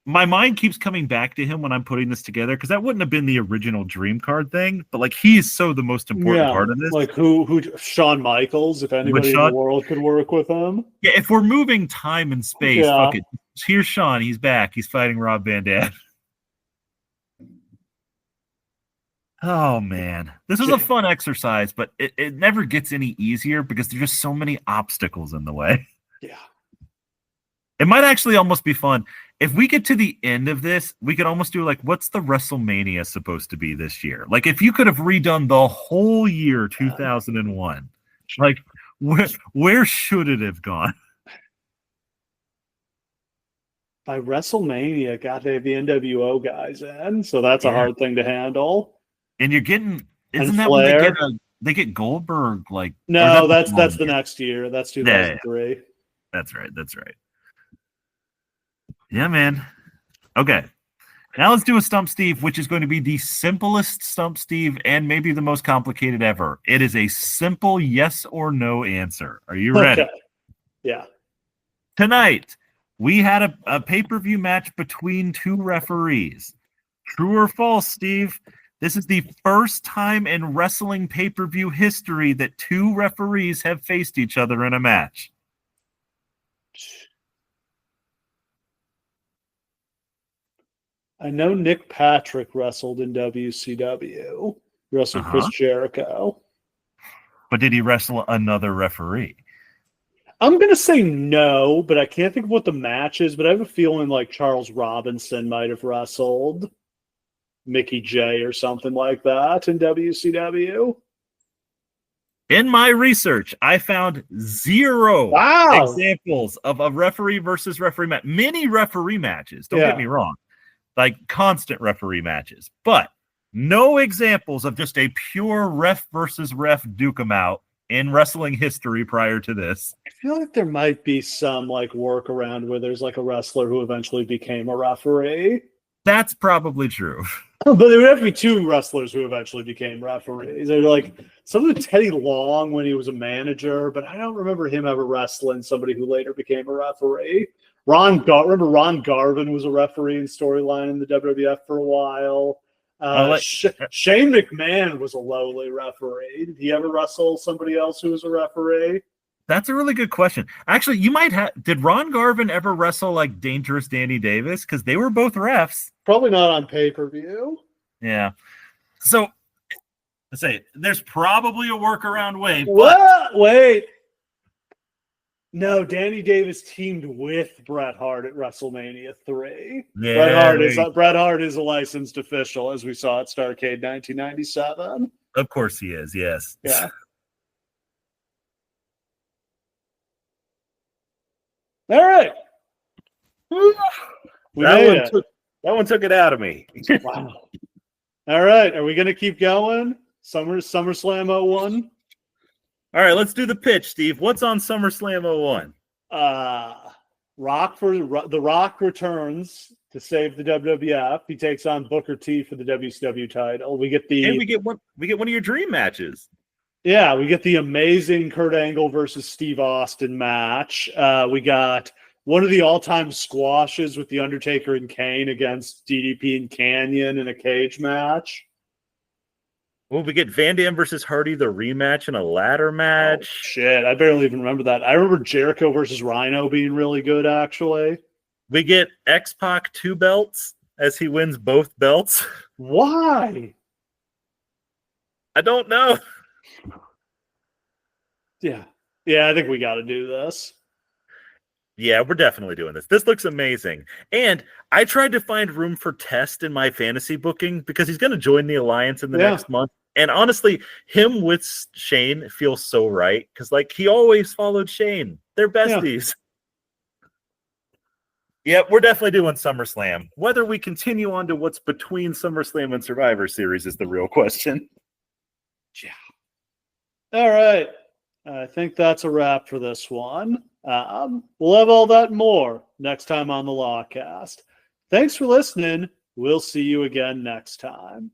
S2: my mind keeps coming back to him when I'm putting this together because that wouldn't have been the original dream card thing, but like he's so the most important part of this.
S1: Like who Shawn Michaels, if anybody in the world could work with him.
S2: Yeah, if we're moving time and space, fuck it. Here's Shawn, he's back. He's fighting Rob Van Dam. Oh man. This was a fun exercise, but it never gets any easier because there's just so many obstacles in the way.
S1: Yeah.
S2: It might actually almost be fun. If we get to the end of this, we could almost do like, what's the WrestleMania supposed to be this year? Like, if you could have redone the whole year 2001, like, where should it have gone?
S1: By WrestleMania, got to have the NWO guys in, so that's a hard thing to handle.
S2: And you're getting, isn't that when they get Goldberg? Like,
S1: no, that's the next year. That's 2003.
S2: Yeah. That's right. Yeah, man. Okay. Now let's do a Stump Steve, which is going to be the simplest Stump Steve and maybe the most complicated ever. It is a simple yes or no answer. Are you ready?
S1: Okay. Yeah.
S2: Tonight, we had a pay-per-view match between two referees. True or false, Steve? This is the first time in wrestling pay-per-view history that two referees have faced each other in a match.
S1: I know Nick Patrick wrestled in WCW. Wrestled Chris Jericho.
S2: But did he wrestle another referee?
S1: I'm going to say no, but I can't think of what the match is, but I have a feeling like Charles Robinson might have wrestled Mickey J or something like that in WCW.
S2: In my research, I found 0 examples of a referee versus referee match. Many referee matches, don't get me wrong. Like constant referee matches, but no examples of just a pure ref versus ref duke 'em out in wrestling history prior to this.
S1: I feel like there might be some like workaround where there's like a wrestler who eventually became a referee.
S2: That's probably true.
S1: But there would have to be two wrestlers who eventually became referees. They're like some of Teddy Long when he was a manager, but I don't remember him ever wrestling somebody who later became a referee. Remember Ron Garvin was a referee in storyline in the WWF for a while. Shane McMahon was a lowly referee. Did he ever wrestle somebody else who was a referee?
S2: That's a really good question. Actually, you might have. Did Ron Garvin ever wrestle like Dangerous Danny Davis? Because they were both refs.
S1: Probably not on pay-per-view.
S2: Yeah. So, let's say there's probably a workaround way.
S1: What? Wait. No, Danny Davis teamed with Bret Hart at WrestleMania 3.
S2: Yeah,
S1: Bret Hart is a licensed official, as we saw at Starrcade 1997.
S2: Of course he is, yes.
S1: Yeah. All right.
S3: That one took it out of me.
S1: Wow. All right. Are we going to keep going? SummerSlam 01?
S2: All right, let's do the pitch, Steve. What's on SummerSlam 01?
S1: The Rock returns to save the WWF. He takes on Booker T for the WCW title. We get
S2: one of your dream matches.
S1: Yeah, we get the amazing Kurt Angle versus Steve Austin match. We got one of the all-time squashes with The Undertaker and Kane against DDP and Canyon in a cage match.
S2: Well, we get Van Dam versus Hardy, the rematch, and a ladder match.
S1: Oh, shit, I barely even remember that. I remember Jericho versus Rhino being really good, actually.
S2: We get X-Pac 2 belts as he wins both belts.
S1: Why?
S2: I don't know.
S1: Yeah, I think we got to do this.
S2: Yeah, we're definitely doing this. This looks amazing. And I tried to find room for Test in my fantasy booking because he's going to join the Alliance in the next month. And honestly, him with Shane feels so right because, like, he always followed Shane. They're besties. Yeah, we're definitely doing SummerSlam. Whether we continue on to what's between SummerSlam and Survivor Series is the real question.
S1: Yeah. All right. I think that's a wrap for this one. We'll have all that and more next time on the Lawcast. Thanks for listening. We'll see you again next time.